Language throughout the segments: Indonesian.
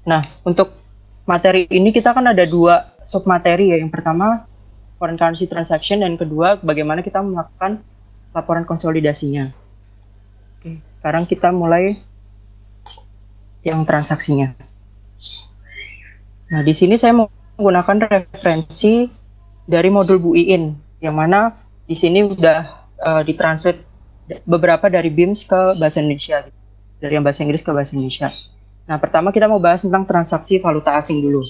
Nah, untuk materi ini kita kan ada dua submateri ya. Yang pertama foreign currency transaction dan kedua bagaimana kita melakukan laporan konsolidasinya. Oke, sekarang kita mulai yang transaksinya. Nah, di sini saya menggunakan referensi dari modul Bu Iin, yang mana di sini udah ditranslate beberapa dari BIMS ke bahasa Indonesia, dari yang bahasa Inggris ke bahasa Indonesia. Nah, pertama kita mau bahas tentang transaksi valuta asing dulu.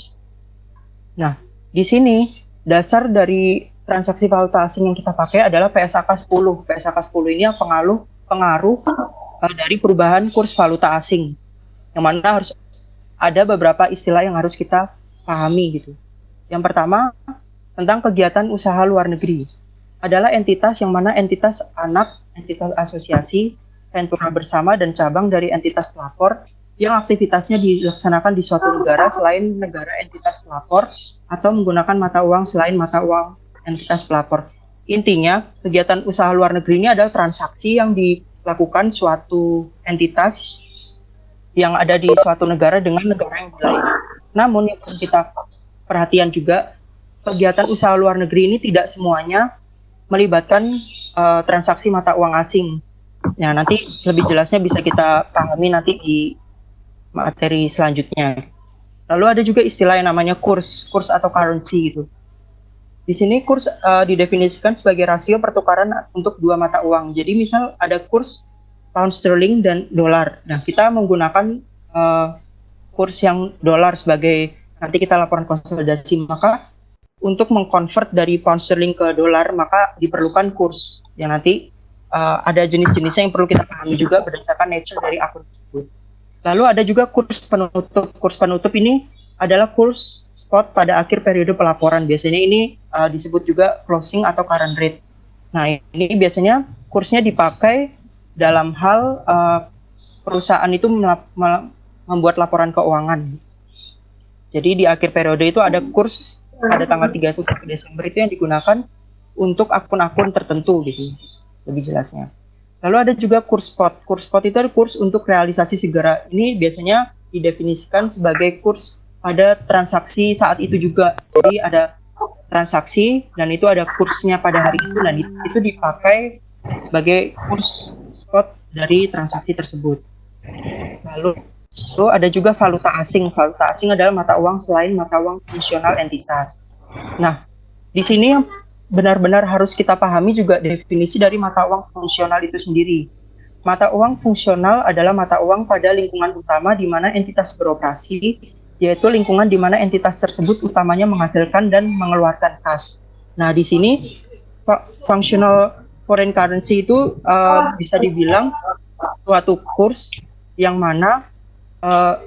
Nah, di sini dasar dari transaksi valuta asing yang kita pakai adalah PSAK 10. PSAK 10 ini yang pengaruh dari perubahan kurs valuta asing, yang mana harus ada beberapa istilah yang harus kita pahami gitu. Yang pertama, tentang kegiatan usaha luar negeri. Adalah entitas yang mana entitas anak, entitas asosiasi, ventura bersama, dan cabang dari entitas pelapor yang aktivitasnya dilaksanakan di suatu negara selain negara entitas pelapor atau menggunakan mata uang selain mata uang entitas pelapor. Intinya, kegiatan usaha luar negeri ini adalah transaksi yang dilakukan suatu entitas yang ada di suatu negara dengan negara yang lain. Namun yang perlu kita perhatian juga, kegiatan usaha luar negeri ini tidak semuanya melibatkan transaksi mata uang asing. Ya, nanti lebih jelasnya bisa kita pahami nanti di materi selanjutnya. Lalu ada juga istilah yang namanya kurs atau currency gitu. Di sini kurs didefinisikan sebagai rasio pertukaran untuk dua mata uang. Jadi misal ada kurs pound sterling dan dolar. Nah, kita menggunakan kurs yang dolar sebagai nanti kita laporan konsolidasi, maka untuk mengkonvert dari pound sterling ke dolar maka diperlukan kurs yang nanti ada jenis-jenisnya yang perlu kita pahami juga berdasarkan nature dari akun tersebut. Lalu ada juga kurs penutup. Kurs penutup ini adalah kurs spot pada akhir periode pelaporan. Biasanya ini disebut juga closing atau current rate. Nah, ini biasanya kursnya dipakai dalam hal perusahaan itu membuat laporan keuangan. Jadi di akhir periode itu ada kurs pada tanggal 31 Desember itu yang digunakan untuk akun-akun tertentu gitu, lebih jelasnya. Lalu ada juga kurs spot. Kurs spot itu adalah kurs untuk realisasi segera. Ini biasanya didefinisikan sebagai kurs pada transaksi saat itu juga. Jadi ada transaksi dan itu ada kursnya pada hari itu dan itu dipakai sebagai kurs spot dari transaksi tersebut. Lalu ada juga valuta asing. Valuta asing adalah mata uang selain mata uang fungsional entitas. Nah, di sini yang benar-benar harus kita pahami juga definisi dari mata uang fungsional itu sendiri. Mata uang fungsional adalah mata uang pada lingkungan utama di mana entitas beroperasi, yaitu lingkungan di mana entitas tersebut utamanya menghasilkan dan mengeluarkan kas. Nah, di sini functional foreign currency itu bisa dibilang suatu kurs yang mana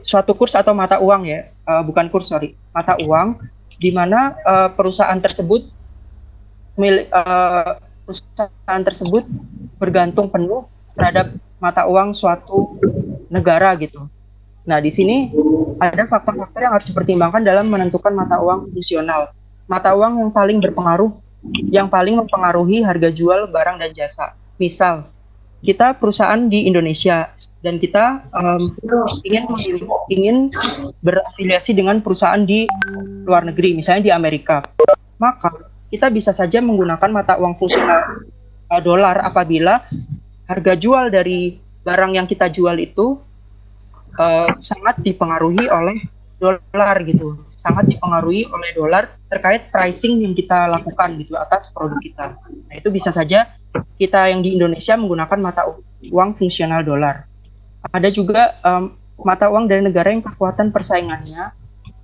suatu kurs atau mata uang ya, bukan kurs sorry, mata uang di mana perusahaan tersebut bergantung penuh terhadap mata uang suatu negara gitu. Nah, di sini ada faktor-faktor yang harus dipertimbangkan dalam menentukan mata uang fungsional. Mata uang yang paling berpengaruh, yang paling mempengaruhi harga jual barang dan jasa. Misal, kita perusahaan di Indonesia dan kita ingin berafiliasi dengan perusahaan di luar negeri, misalnya di Amerika. Maka kita bisa saja menggunakan mata uang fungsional dolar apabila harga jual dari barang yang kita jual itu sangat dipengaruhi oleh dolar gitu, sangat dipengaruhi oleh dolar terkait pricing yang kita lakukan gitu atas produk kita. Nah, itu bisa saja kita yang di Indonesia menggunakan mata uang fungsional dolar. Ada juga mata uang dari negara yang kekuatan persaingannya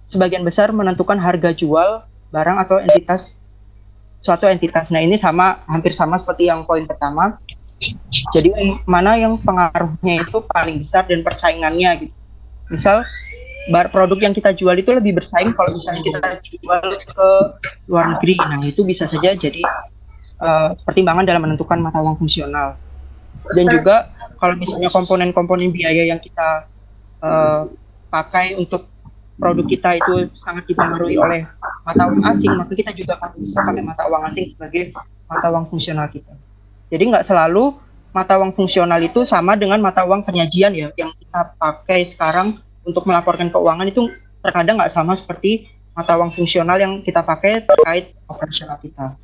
sebagian besar menentukan harga jual barang atau suatu entitas. Nah, ini hampir sama seperti yang poin pertama. Jadi mana yang pengaruhnya itu paling besar dan persaingannya gitu. Misal produk yang kita jual itu lebih bersaing kalau misalnya kita jual ke luar negeri. Nah, itu bisa saja jadi pertimbangan dalam menentukan mata uang fungsional. Dan juga kalau misalnya komponen-komponen biaya yang kita pakai untuk produk kita itu sangat dipengaruhi oleh mata uang asing, maka kita juga akan bisa pakai mata uang asing sebagai mata uang fungsional kita. Jadi nggak selalu mata uang fungsional itu sama dengan mata uang penyajian ya, yang kita pakai sekarang untuk melaporkan keuangan itu terkadang nggak sama seperti mata uang fungsional yang kita pakai terkait operasional kita.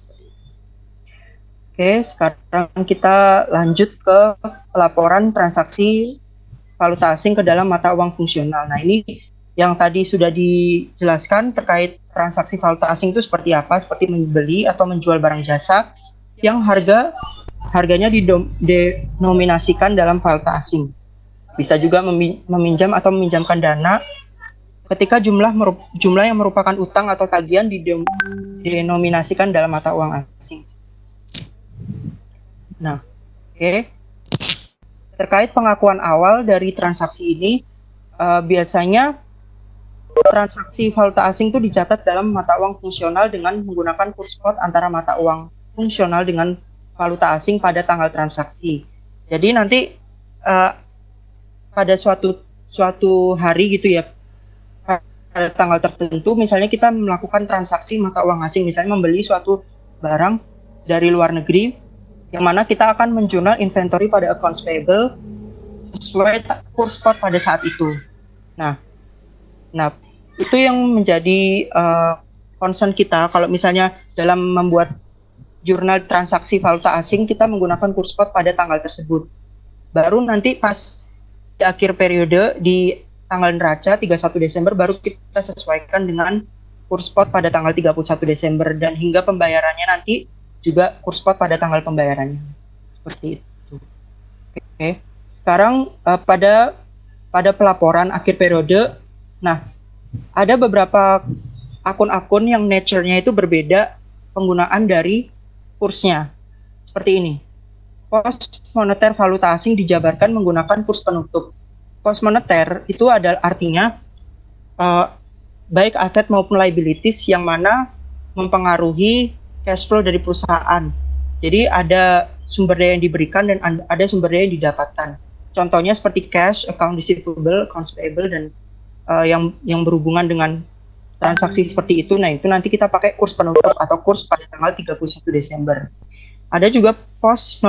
Oke, sekarang kita lanjut ke pelaporan transaksi valuta asing ke dalam mata uang fungsional. Nah, ini yang tadi sudah dijelaskan terkait transaksi valuta asing itu seperti apa, seperti membeli atau menjual barang jasa yang harganya didenominasikan dalam valuta asing. Bisa juga meminjam atau meminjamkan dana ketika jumlah yang merupakan utang atau tagihan didenominasikan dalam mata uang asing. Nah, oke. Terkait pengakuan awal dari transaksi ini, biasanya transaksi valuta asing itu dicatat dalam mata uang fungsional dengan menggunakan kurs spot antara mata uang fungsional dengan valuta asing pada tanggal transaksi. Jadi nanti pada suatu hari gitu ya, pada tanggal tertentu, misalnya kita melakukan transaksi mata uang asing, misalnya membeli suatu barang dari luar negeri, yang mana kita akan menjurnal inventory pada accounts payable sesuai kurs spot pada saat itu. Nah, itu yang menjadi concern kita kalau misalnya dalam membuat jurnal transaksi valuta asing kita menggunakan kurs spot pada tanggal tersebut. Baru nanti pas di akhir periode di tanggal neraca 31 Desember baru kita sesuaikan dengan kurs spot pada tanggal 31 Desember dan hingga pembayarannya nanti juga kurs spot pada tanggal pembayarannya. Seperti itu. Oke. Sekarang pada pelaporan akhir periode, nah ada beberapa akun-akun yang nature-nya itu berbeda penggunaan dari kursnya. Seperti ini. Cost moneter valuta asing dijabarkan menggunakan kurs penutup. Cost moneter itu adalah artinya baik aset maupun liabilities yang mana mempengaruhi cash flow dari perusahaan. Jadi ada sumber daya yang diberikan dan ada sumber daya yang didapatkan. Contohnya seperti cash, account receivable, accounts payable, dan yang berhubungan dengan transaksi seperti itu. Nah, itu nanti kita pakai kurs penutup atau kurs pada tanggal 31 Desember. Ada juga post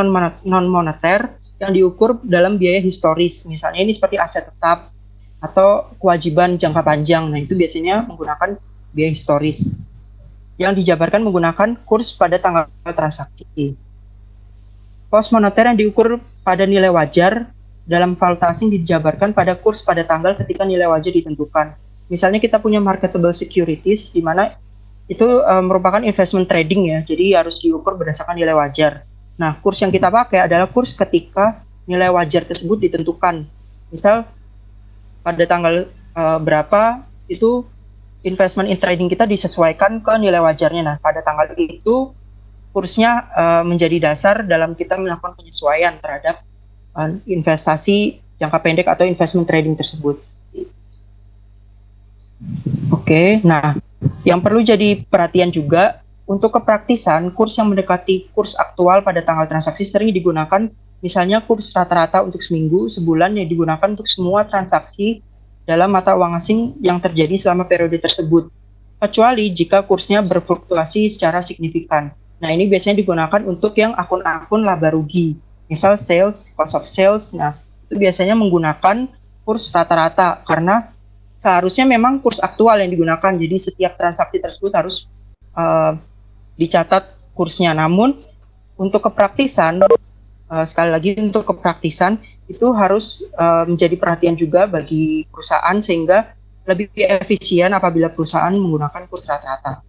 non-moneter yang diukur dalam biaya historis. Misalnya ini seperti aset tetap atau kewajiban jangka panjang. Nah, itu biasanya menggunakan biaya historis yang dijabarkan menggunakan kurs pada tanggal transaksi. Pos moneter yang diukur pada nilai wajar dalam valuta asing dijabarkan pada kurs pada tanggal ketika nilai wajar ditentukan. Misalnya kita punya marketable securities, di mana itu merupakan investment trading ya, jadi harus diukur berdasarkan nilai wajar. Nah, kurs yang kita pakai adalah kurs ketika nilai wajar tersebut ditentukan. Misal pada tanggal berapa itu investment in trading kita disesuaikan ke nilai wajarnya. Nah, pada tanggal itu kursnya menjadi dasar dalam kita melakukan penyesuaian terhadap investasi jangka pendek atau investment trading tersebut. Oke, nah yang perlu jadi perhatian juga untuk kepraktisan kurs yang mendekati kurs aktual pada tanggal transaksi sering digunakan, misalnya kurs rata-rata untuk seminggu, sebulan yang digunakan untuk semua transaksi dalam mata uang asing yang terjadi selama periode tersebut, kecuali jika kursnya berfluktuasi secara signifikan. Nah, ini biasanya digunakan untuk yang akun-akun laba rugi, misal sales, cost of sales. Nah, itu biasanya menggunakan kurs rata-rata karena seharusnya memang kurs aktual yang digunakan, jadi setiap transaksi tersebut harus dicatat kursnya. Namun, untuk kepraktisan, sekali lagi untuk kepraktisan, itu harus menjadi perhatian juga bagi perusahaan sehingga lebih efisien apabila perusahaan menggunakan kurs rata-rata.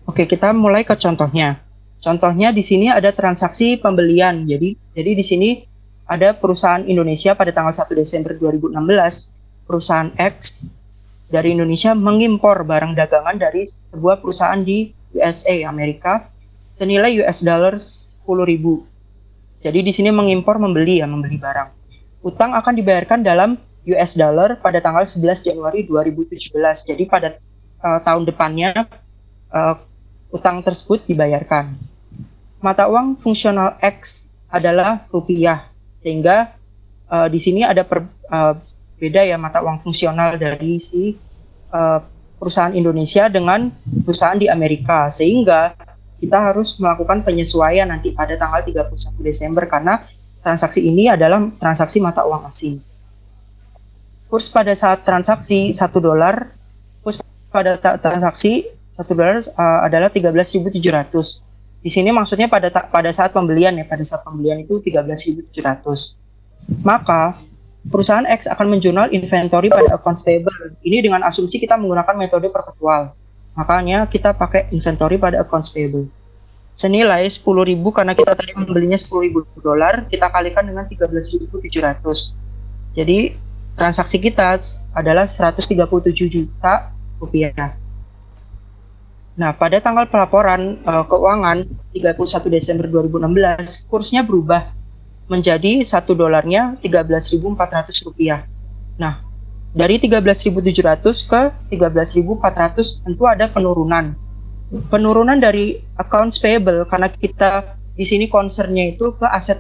Oke, kita mulai ke contohnya. Contohnya di sini ada transaksi pembelian. Jadi di sini ada perusahaan Indonesia pada tanggal 1 Desember 2016, perusahaan X dari Indonesia mengimpor barang dagangan dari sebuah perusahaan di USA, Amerika, senilai US dollar 10.000. Jadi di sini mengimpor membeli barang. Utang akan dibayarkan dalam US dollar pada tanggal 11 Januari 2017. Jadi pada tahun depannya utang tersebut dibayarkan. Mata uang fungsional X adalah rupiah, sehingga di sini ada beda ya mata uang fungsional dari si perusahaan Indonesia dengan perusahaan di Amerika, sehingga kita harus melakukan penyesuaian nanti pada tanggal 31 Desember karena transaksi ini adalah transaksi mata uang asing. kurs pada saat transaksi $1, kurs pada transaksi $1 adalah 13.700. Di sini maksudnya pada saat pembelian ya, pada saat pembelian itu 13.700. Maka perusahaan X akan menjurnal inventory pada accounts payable. Ini dengan asumsi kita menggunakan metode perpetual. Makanya kita pakai inventory pada accounts payable. Senilai 10.000 karena kita tadi membelinya $10.000, kita kalikan dengan 13.700. Jadi transaksi kita adalah 137 juta rupiah. Nah, pada tanggal pelaporan keuangan 31 Desember 2016, kursnya berubah menjadi $1-nya 13.400 rupiah. Nah, dari 13.700 ke 13.400 tentu ada penurunan. Penurunan dari accounts payable karena kita di sini concernnya itu ke aset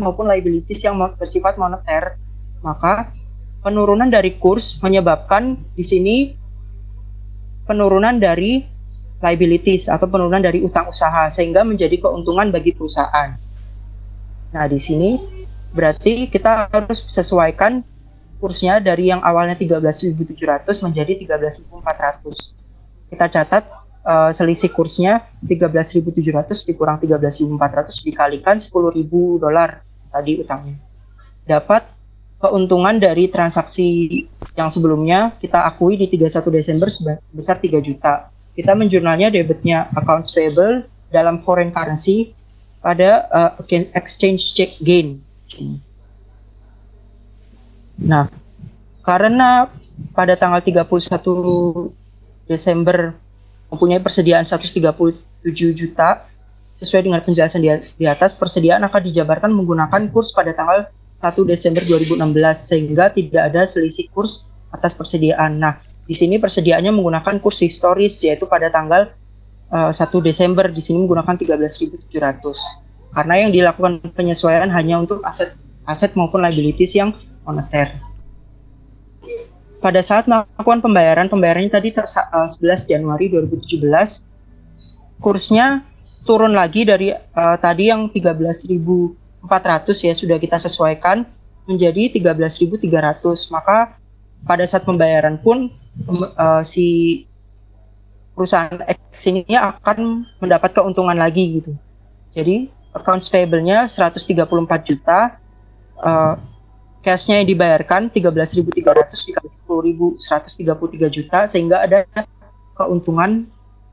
maupun liabilities yang bersifat moneter. Maka penurunan dari kurs menyebabkan di sini penurunan dari liabilities atau penurunan dari utang usaha sehingga menjadi keuntungan bagi perusahaan. Nah, di sini berarti kita harus sesuaikan kursnya dari yang awalnya 13.700 menjadi 13.400. Kita catat selisih kursnya 13.700 dikurang 13.400 dikalikan $10.000 tadi utangnya. Dapat keuntungan dari transaksi yang sebelumnya kita akui di 31 Desember sebesar 3 juta. Kita menjurnalnya debitnya accounts payable dalam foreign currency pada exchange check gain. Nah, karena pada tanggal 31 Desember mempunyai persediaan 137 juta, sesuai dengan penjelasan di atas, persediaan akan dijabarkan menggunakan kurs pada tanggal 1 Desember 2016 sehingga tidak ada selisih kurs atas persediaan. Nah, di sini persediaannya menggunakan kurs historis yaitu pada tanggal 1 Desember di sini menggunakan 13.700. Karena yang dilakukan penyesuaian hanya untuk aset maupun liabilities yang moneter. Pada saat melakukan pembayarannya tadi 11 Januari 2017, kursnya turun lagi dari tadi yang 13.400 ya sudah kita sesuaikan menjadi 13.300. Maka pada saat pembayaran pun si perusahaan X ini akan mendapat keuntungan lagi gitu. Jadi accounts payable-nya 134 juta, cash-nya yang dibayarkan 13.300 dikali 10.133 juta sehingga ada keuntungan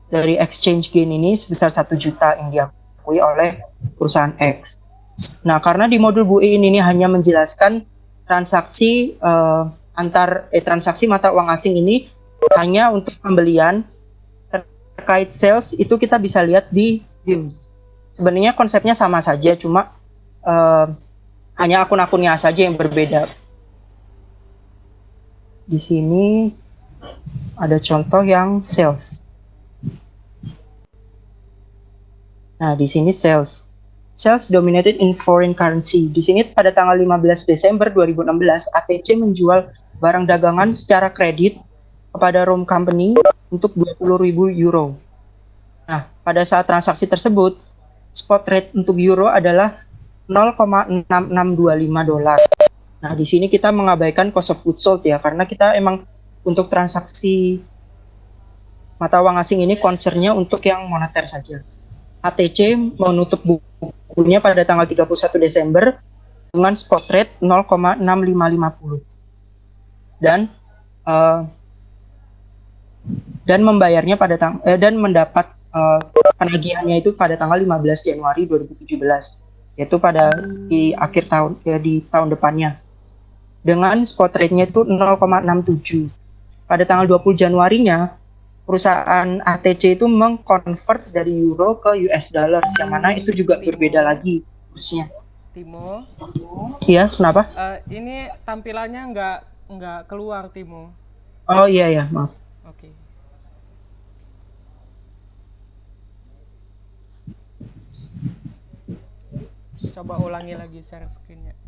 dari exchange gain ini sebesar 1 juta yang diakui oleh perusahaan X. Nah, karena di modul Bu ini hanya menjelaskan transaksi transaksi mata uang asing ini hanya untuk pembelian, terkait sales itu kita bisa lihat di DIMS. Sebenarnya konsepnya sama saja, cuma hanya akun-akunnya saja yang berbeda. Di sini ada contoh yang sales. Nah, di sini sales. Sales dominated in foreign currency. Di sini pada tanggal 15 Desember 2016, ATC menjual barang dagangan secara kredit kepada Rome Company untuk 20.000 euro. Nah, pada saat transaksi tersebut, spot rate untuk euro adalah 0,6625 dolar. Nah, di sini kita mengabaikan cost of goods sold ya, karena kita emang untuk transaksi mata uang asing ini concernnya untuk yang moneter saja. ATC menutup bukunya pada tanggal 31 Desember dengan spot rate 0,6550 dan membayarnya pada dan mendapat penagihannya itu pada tanggal 15 Januari 2017. Yaitu pada di akhir tahun di tahun depannya dengan spot rate-nya itu 0,67. Pada tanggal 20 Januarinya perusahaan ATC itu mengkonvert dari euro ke US dollars yang mana itu juga berbeda lagi kursnya. Timo. Iya, kenapa? Ini tampilannya nggak keluar, Timo. Oh iya ya, maaf. Oke. Coba ulangi lagi share screen-nya.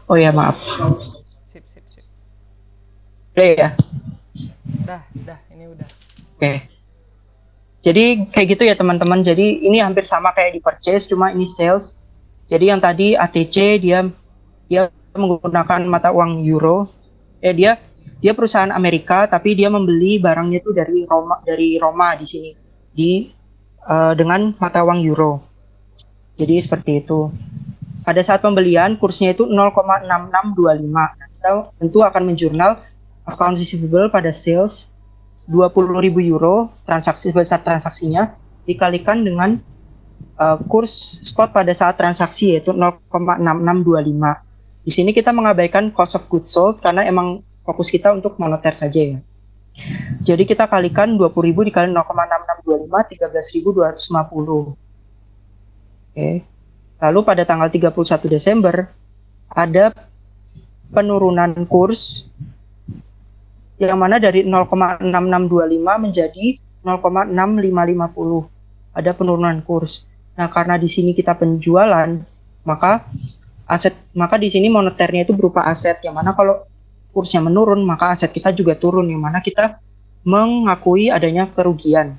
Oh ya, maaf. Sip. Udah ya? Dah, ini udah. Oke. Jadi kayak gitu ya teman-teman. Jadi ini hampir sama kayak di purchase, cuma ini sales. Jadi yang tadi ATC dia menggunakan mata uang euro. Dia perusahaan Amerika tapi dia membeli barangnya itu dari Roma di sini dengan mata uang euro. Jadi seperti itu. Pada saat pembelian kursnya itu 0,6625. Kita tentu akan menjurnal account receivable pada sales 20.000 euro transaksi besar transaksinya dikalikan dengan kurs spot pada saat transaksi yaitu 0,6625. Di sini kita mengabaikan cost of goods sold karena emang fokus kita untuk moneter saja ya. Jadi kita kalikan 20.000 dikali 0,6625 13.250. Oke. Lalu pada tanggal 31 Desember ada penurunan kurs yang mana dari 0,6625 menjadi 0,6550. Ada penurunan kurs. Nah, karena di sini kita penjualan, maka di sini moneternya itu berupa aset, yang mana kalau kursnya menurun, maka aset kita juga turun, yang mana kita mengakui adanya kerugian.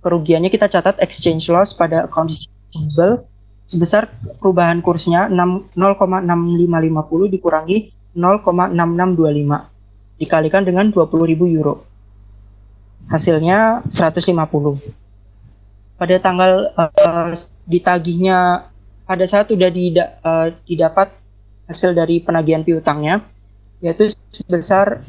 Kerugiannya kita catat exchange loss pada account receivable sebesar perubahan kursnya 0,6550 dikurangi 0,6625 dikalikan dengan 20.000 euro. Hasilnya 150. Pada tanggal ditagihnya pada saat sudah didapat hasil dari penagihan piutangnya yaitu sebesar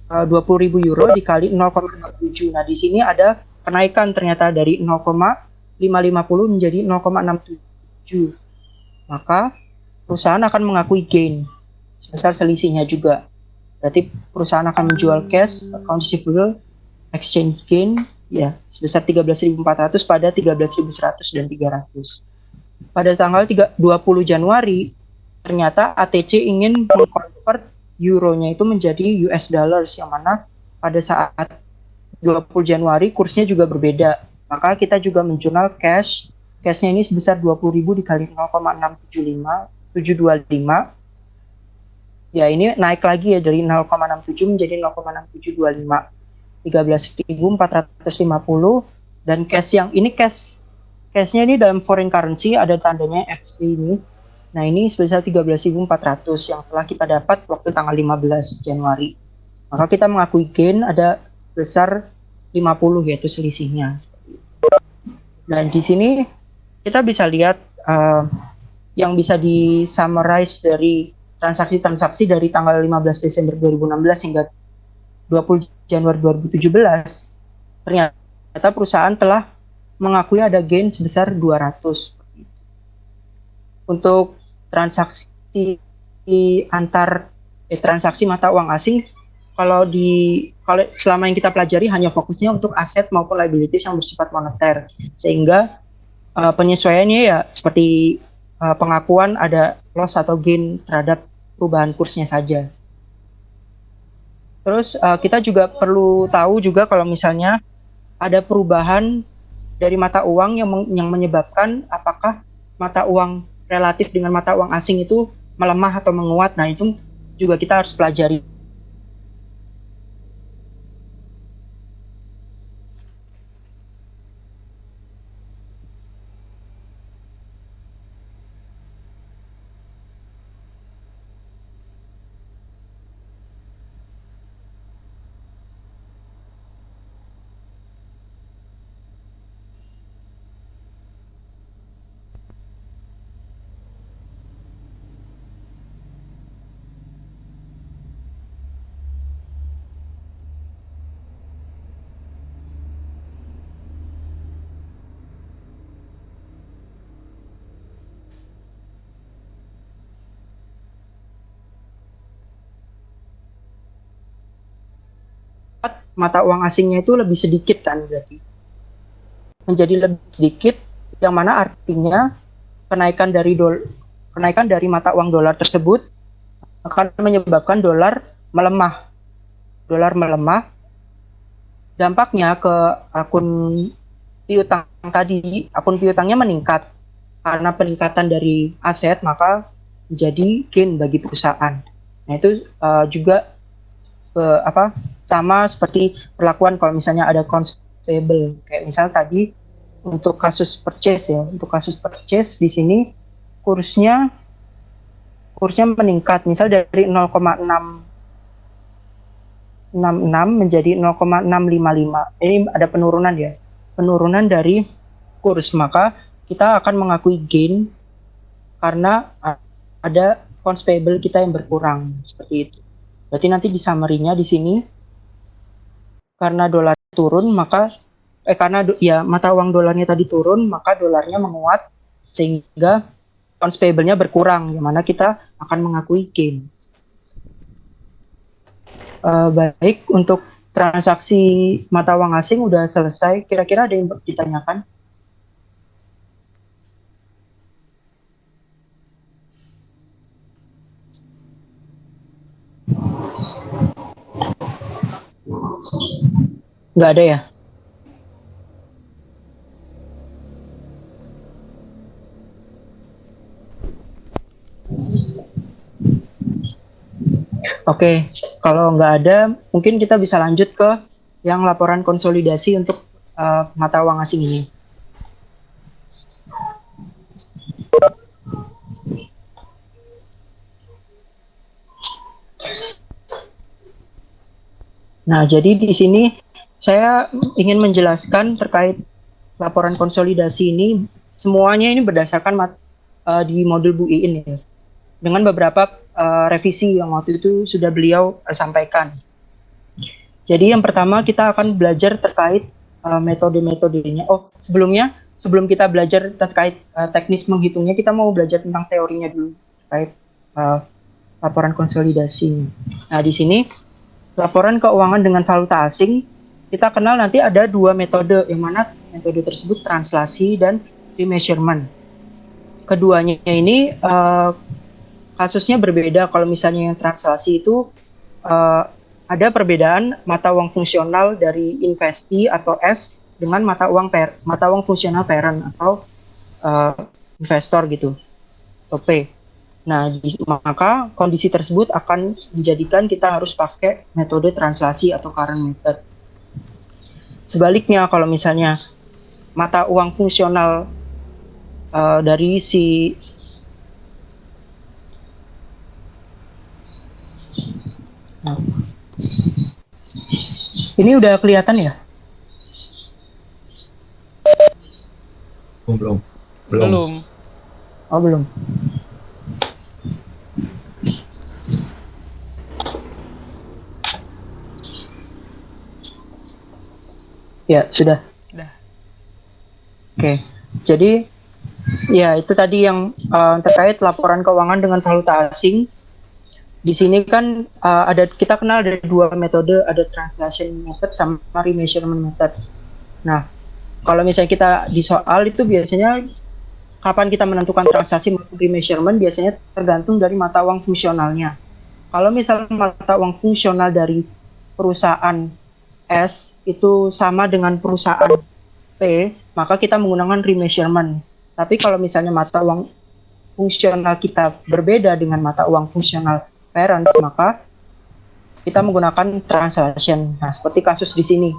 20.000 euro dikali 0,67. Nah, di sini ada kenaikan ternyata dari 0,550 menjadi 0,67. Maka perusahaan akan mengakui gain sebesar selisihnya juga. Berarti perusahaan akan menjual cash, account receivable, exchange gain ya sebesar 13.400 pada 13.100 dan 300. Pada tanggal 20 Januari ternyata ATC ingin mengkonvert euronya itu menjadi US dollars, yang mana pada saat 20 Januari kursnya juga berbeda. Maka kita juga menjurnal cashnya ini sebesar 20.000 dikali 0,675 ya, ini naik lagi ya dari 0,67 menjadi 0,6725 13.450. Dan cash yang ini cashnya ini dalam foreign currency ada tandanya FC ini. Nah, ini sebesar 13.400 yang telah kita dapat waktu tanggal 15 Januari. Maka kita mengakui gain ada sebesar 50 yaitu selisihnya. Dan di sini kita bisa lihat yang bisa di-summarize dari transaksi-transaksi dari tanggal 15 Desember 2016 hingga 20 Januari 2017. Ternyata perusahaan telah mengakui ada gain sebesar 200. Untuk transaksi transaksi mata uang asing, kalau selama yang kita pelajari hanya fokusnya untuk aset maupun liabilities yang bersifat moneter, sehingga penyesuaiannya ya seperti pengakuan ada loss atau gain terhadap perubahan kursnya saja. Terus kita juga perlu tahu juga kalau misalnya ada perubahan dari mata uang yang menyebabkan apakah mata uang relatif dengan mata uang asing itu melemah atau menguat. Nah, itu juga kita harus pelajari. Mata uang asingnya itu lebih sedikit kan, berarti menjadi lebih sedikit, yang mana artinya kenaikan dari mata uang dolar tersebut akan menyebabkan dolar melemah. Dampaknya ke akun piutang tadi, akun piutangnya meningkat karena peningkatan dari aset, maka menjadi gain bagi perusahaan. Nah, itu juga sama seperti perlakuan kalau misalnya ada accounts payable. Kayak misalnya tadi untuk kasus purchase di sini kursnya meningkat, misal dari 0,666 menjadi 0,655. Ini ada penurunan ya, penurunan dari kurs, maka kita akan mengakui gain karena ada accounts payable kita yang berkurang, seperti itu. Berarti nanti di summary-nya di sini, karena dolar turun, maka karena mata uang dolarnya tadi turun, maka dolarnya menguat sehingga accounts payable-nya berkurang, yang mana kita akan mengakui gain. Baik, untuk transaksi mata uang asing udah selesai. Kira-kira ada yang ditanyakan? Nggak ada ya? Oke, kalau nggak ada, mungkin kita bisa lanjut ke yang laporan konsolidasi untuk mata uang asing ini. Nah, jadi di sini saya ingin menjelaskan terkait laporan konsolidasi ini, semuanya ini berdasarkan di modul Bu Iin ya, dengan beberapa revisi yang waktu itu sudah beliau sampaikan. Jadi yang pertama kita akan belajar terkait metode-metodenya. Oh, sebelum kita belajar terkait teknis menghitungnya, kita mau belajar tentang teorinya dulu terkait laporan konsolidasi. Nah, di sini laporan keuangan dengan valuta asing, kita kenal nanti ada dua metode, yang mana metode tersebut translasi dan remeasurement. Keduanya ini kasusnya berbeda. Kalau misalnya yang translasi itu ada perbedaan mata uang fungsional dari investee atau S dengan mata uang fungsional parent atau investor gitu, atau P. Nah, maka kondisi tersebut akan menjadikan kita harus pakai metode translasi atau current method. Sebaliknya, kalau misalnya mata uang fungsional dari si ini udah kelihatan ya? Belum. Oh, belum. Ya, sudah. Oke. Jadi ya itu tadi yang terkait laporan keuangan dengan valuta asing. Di sini kan kita kenal ada dua metode, ada translation method sama remeasurement method. Nah, kalau misalnya kita di soal itu biasanya kapan kita menentukan transaksi maupun remeasurement biasanya tergantung dari mata uang fungsionalnya. Kalau misalnya mata uang fungsional dari perusahaan S itu sama dengan perusahaan P, maka kita menggunakan remeasurement. Tapi kalau misalnya mata uang fungsional kita berbeda dengan mata uang fungsional parents, maka kita menggunakan translation. Nah, seperti kasus di sini.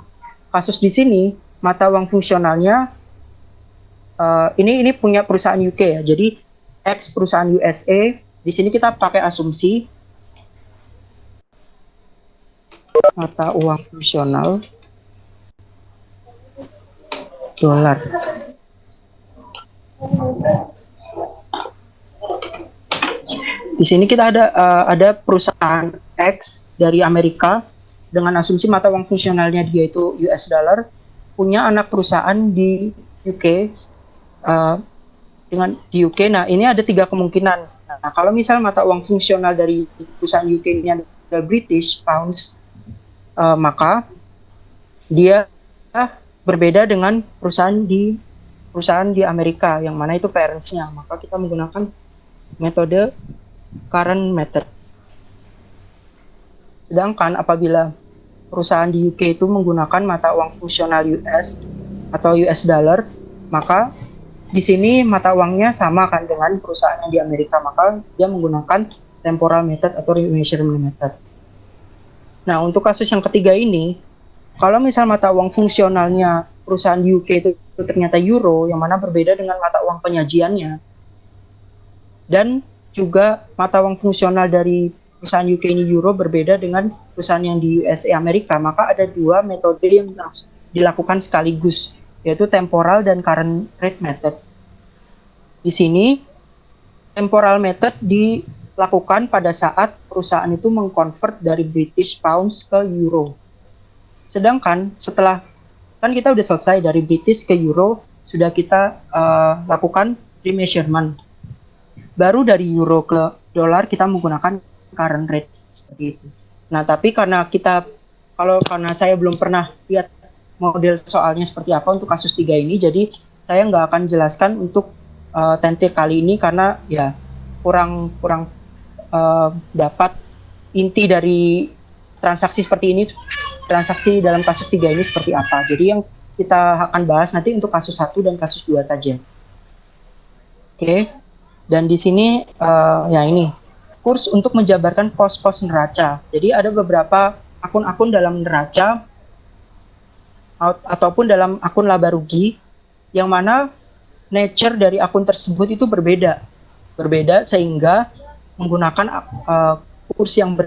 Kasus di sini, mata uang fungsionalnya ini punya perusahaan UK ya. Jadi X perusahaan USA. Di sini kita pakai asumsi mata uang fungsional dolar. Di sini kita ada perusahaan X dari Amerika dengan asumsi mata uang fungsionalnya dia itu US dollar, punya anak perusahaan di UK dengan di UK. Nah, ini ada 3 kemungkinan. Nah, kalau misal mata uang fungsional dari perusahaan UK ini adalah British pounds, maka dia berbeda dengan perusahaan di Amerika yang mana itu parents-nya. Maka kita menggunakan metode current method. Sedangkan apabila perusahaan di UK itu menggunakan mata uang fungsional US atau US dollar, maka di sini mata uangnya sama kan dengan perusahaan yang di Amerika, maka dia menggunakan temporal method atau remeasurement method. Nah, untuk kasus yang ketiga ini, kalau misal mata uang fungsionalnya perusahaan di UK itu ternyata euro, yang mana berbeda dengan mata uang penyajiannya, Dan juga mata uang fungsional dari perusahaan UK ini euro berbeda dengan perusahaan yang di USA Amerika, maka ada dua metode yang dilakukan sekaligus, yaitu temporal dan current rate method. Di sini temporal method dilakukan pada saat perusahaan itu mengkonvert dari British pounds ke euro. Sedangkan setelah kan kita udah selesai dari British ke euro, sudah kita lakukan remeasurement. Baru dari euro ke dolar kita menggunakan current rate seperti itu. Nah, tapi karena saya belum pernah lihat model soalnya seperti apa untuk kasus 3 ini, jadi saya nggak akan jelaskan untuk tentir kali ini karena ya kurang dapat inti dari transaksi seperti ini, transaksi dalam kasus 3 ini seperti apa. Jadi yang kita akan bahas nanti untuk kasus 1 dan kasus 2 saja. Oke. Dan di sini ya ini kurs untuk menjabarkan pos-pos neraca. Jadi ada beberapa akun-akun dalam neraca ataupun dalam akun laba rugi yang mana nature dari akun tersebut itu berbeda sehingga menggunakan kurs yang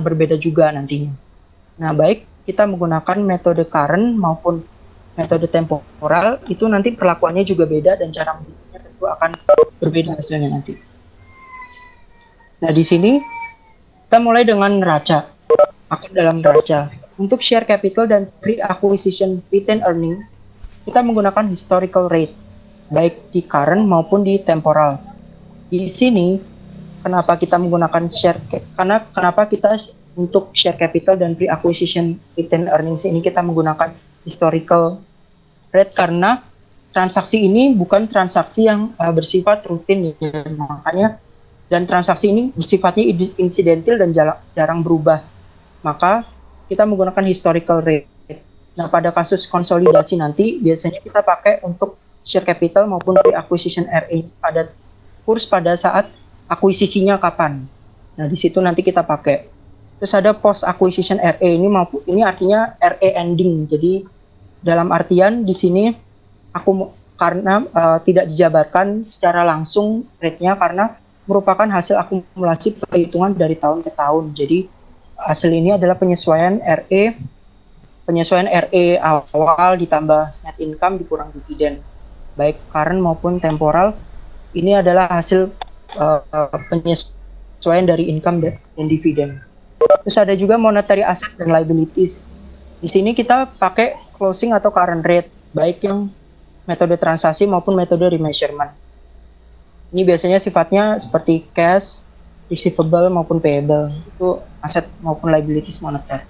berbeda juga nantinya. Nah, baik kita menggunakan metode current maupun metode temporal, itu nanti perlakuannya juga beda dan cara menghitungnya tentu akan berbeda hasilnya nanti. Nah, di sini kita mulai dengan neraca, akun dalam neraca. Untuk share capital dan pre-acquisition retained earnings, kita menggunakan historical rate, baik di current maupun di temporal. Di sini, kenapa kita menggunakan kenapa kita untuk share capital dan pre-acquisition retained earnings ini kita menggunakan historical rate, karena transaksi ini bukan transaksi yang bersifat rutin ya, makanya, dan transaksi ini sifatnya insidental dan jarang berubah, maka kita menggunakan historical rate. Nah, pada kasus konsolidasi nanti biasanya kita pakai untuk share capital maupun pre-acquisition RA pada kurs pada saat akuisisinya kapan. Nah, di situ nanti kita pakai. Terus ada post acquisition RA ini artinya RA ending. Jadi dalam artian di sini karena tidak dijabarkan secara langsung rate-nya karena merupakan hasil akumulasi perhitungan dari tahun ke tahun. Jadi hasil ini adalah penyesuaian RA awal ditambah net income dikurang dividen, baik current maupun temporal. Ini adalah hasil penyesuaian dari income dan dividen. Terus ada juga monetary asset dan liabilities. Di sini kita pakai closing atau current rate, baik yang metode transaksi maupun metode remeasurement. Ini biasanya sifatnya seperti cash, receivable maupun payable, itu aset maupun liabilities moneter.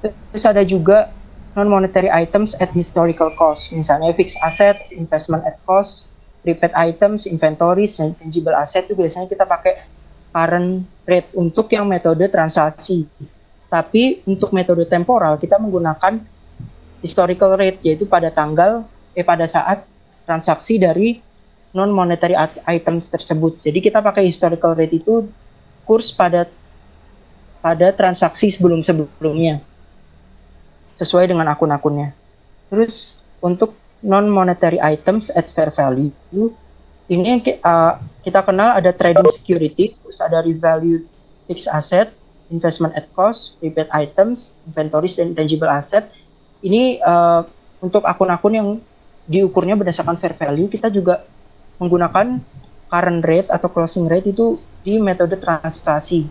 Terus ada juga non-monetary items at historical cost, misalnya fixed asset, investment at cost, prepaid items, inventories, dan tangible asset itu biasanya kita pakai current rate untuk yang metode transaksi. Tapi untuk metode temporal kita menggunakan historical rate, yaitu pada saat transaksi dari non-monetary items tersebut. Jadi kita pakai historical rate itu kurs pada transaksi sebelumnya sesuai dengan akun-akunnya. Terus untuk non-monetary items at fair value ini kita kenal ada trading securities, terus ada revalued fixed asset, investment at cost, prepaid items, inventories, dan tangible asset. Ini untuk akun-akun yang diukurnya berdasarkan fair value, kita juga menggunakan current rate atau closing rate itu di metode transaksi.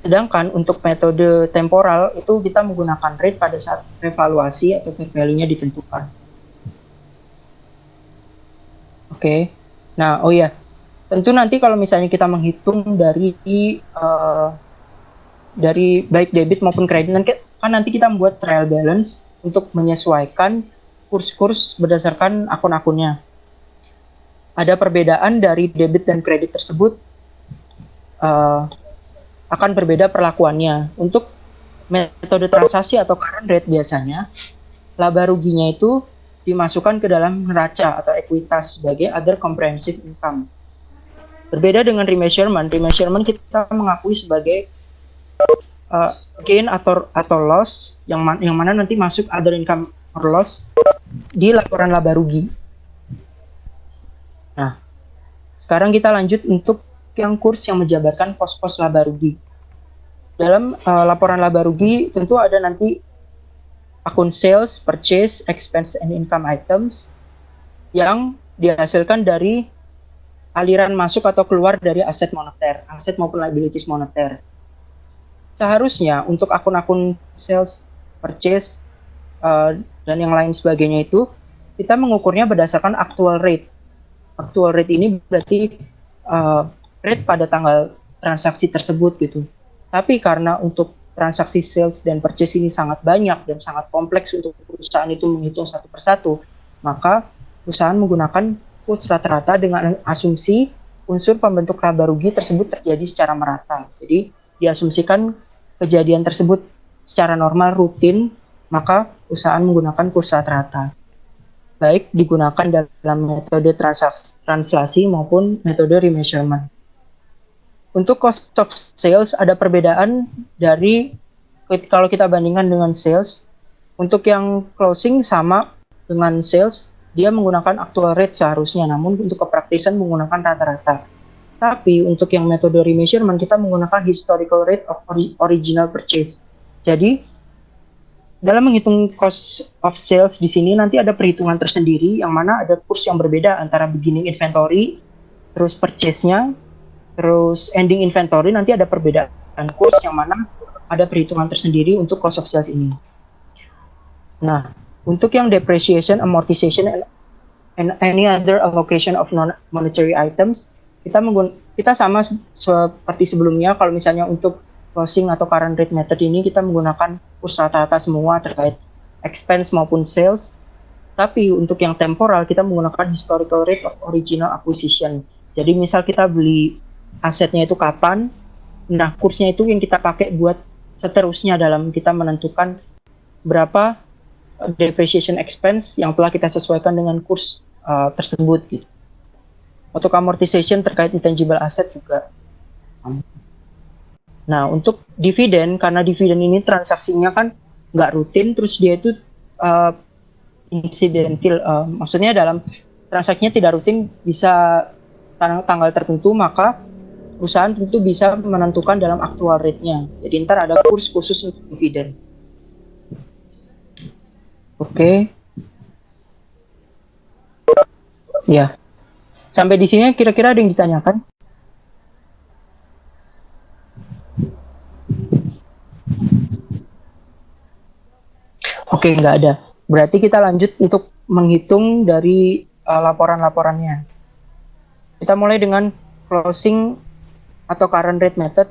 Sedangkan untuk metode temporal itu kita menggunakan rate pada saat revaluasi atau fair value-nya ditentukan. Oke. Nah, oh ya. Tentu nanti kalau misalnya kita menghitung dari baik debit maupun kredit, kan nanti kita membuat trial balance untuk menyesuaikan kurs-kurs berdasarkan akun-akunnya. Ada perbedaan dari debit dan kredit tersebut, akan berbeda perlakuannya. Untuk metode transaksi atau current rate biasanya laba ruginya itu dimasukkan ke dalam neraca atau ekuitas sebagai other comprehensive income. Berbeda dengan remeasurement kita mengakui sebagai gain atau loss yang mana nanti masuk other income or loss di laporan laba rugi. Nah, sekarang kita lanjut untuk yang kurs yang menjabarkan pos-pos laba rugi. Dalam laporan laba rugi tentu ada nanti akun sales, purchase, expense, and income items yang dihasilkan dari aliran masuk atau keluar dari aset moneter, aset maupun liabilities moneter. Seharusnya untuk akun-akun sales, purchase, dan yang lain sebagainya itu, kita mengukurnya berdasarkan actual rate. Actual rate ini berarti rate pada tanggal transaksi tersebut gitu. Tapi karena untuk transaksi sales dan purchase ini sangat banyak dan sangat kompleks untuk perusahaan itu menghitung satu persatu, maka perusahaan menggunakan kurs rata-rata dengan asumsi unsur pembentuk laba rugi tersebut terjadi secara merata. Jadi diasumsikan kejadian tersebut secara normal rutin, maka perusahaan menggunakan kurs rata-rata. Baik digunakan dalam metode translasi maupun metode remeasurement. Untuk cost of sales ada perbedaan dari kalau kita bandingkan dengan sales. Untuk yang closing sama dengan sales, dia menggunakan actual rate seharusnya, namun untuk kepraktisan menggunakan rata-rata. Tapi untuk yang metode remeasurement kita menggunakan historical rate of original purchase. Jadi dalam menghitung cost of sales di sini nanti ada perhitungan tersendiri yang mana ada kurs yang berbeda antara beginning inventory, terus purchase-nya, terus ending inventory, nanti ada perbedaan kurs yang mana ada perhitungan tersendiri untuk cost of sales ini. Nah, untuk yang depreciation, amortization, and any other allocation of non-monetary items, kita sama seperti sebelumnya. Kalau misalnya untuk closing atau current rate method ini kita menggunakan kurs rata-rata semua terkait expense maupun sales. Tapi untuk yang temporal kita menggunakan historical rate of original acquisition. Jadi misal kita beli asetnya itu kapan, nah kursnya itu yang kita pakai buat seterusnya dalam kita menentukan berapa depreciation expense yang telah kita sesuaikan dengan kurs tersebut gitu. Untuk amortization terkait intangible asset juga. Nah untuk dividen, karena dividen ini transaksinya kan nggak rutin, terus dia itu incidental, maksudnya dalam transaksinya tidak rutin, bisa tanggal tertentu, maka perusahaan tentu bisa menentukan dalam actual rate-nya. Jadi ntar ada kurs khusus untuk dividen. Oke. Ya. Sampai di sini kira-kira ada yang ditanyakan? Oke, nggak ada. Berarti kita lanjut untuk menghitung dari laporan-laporannya. Kita mulai dengan closing atau current rate method,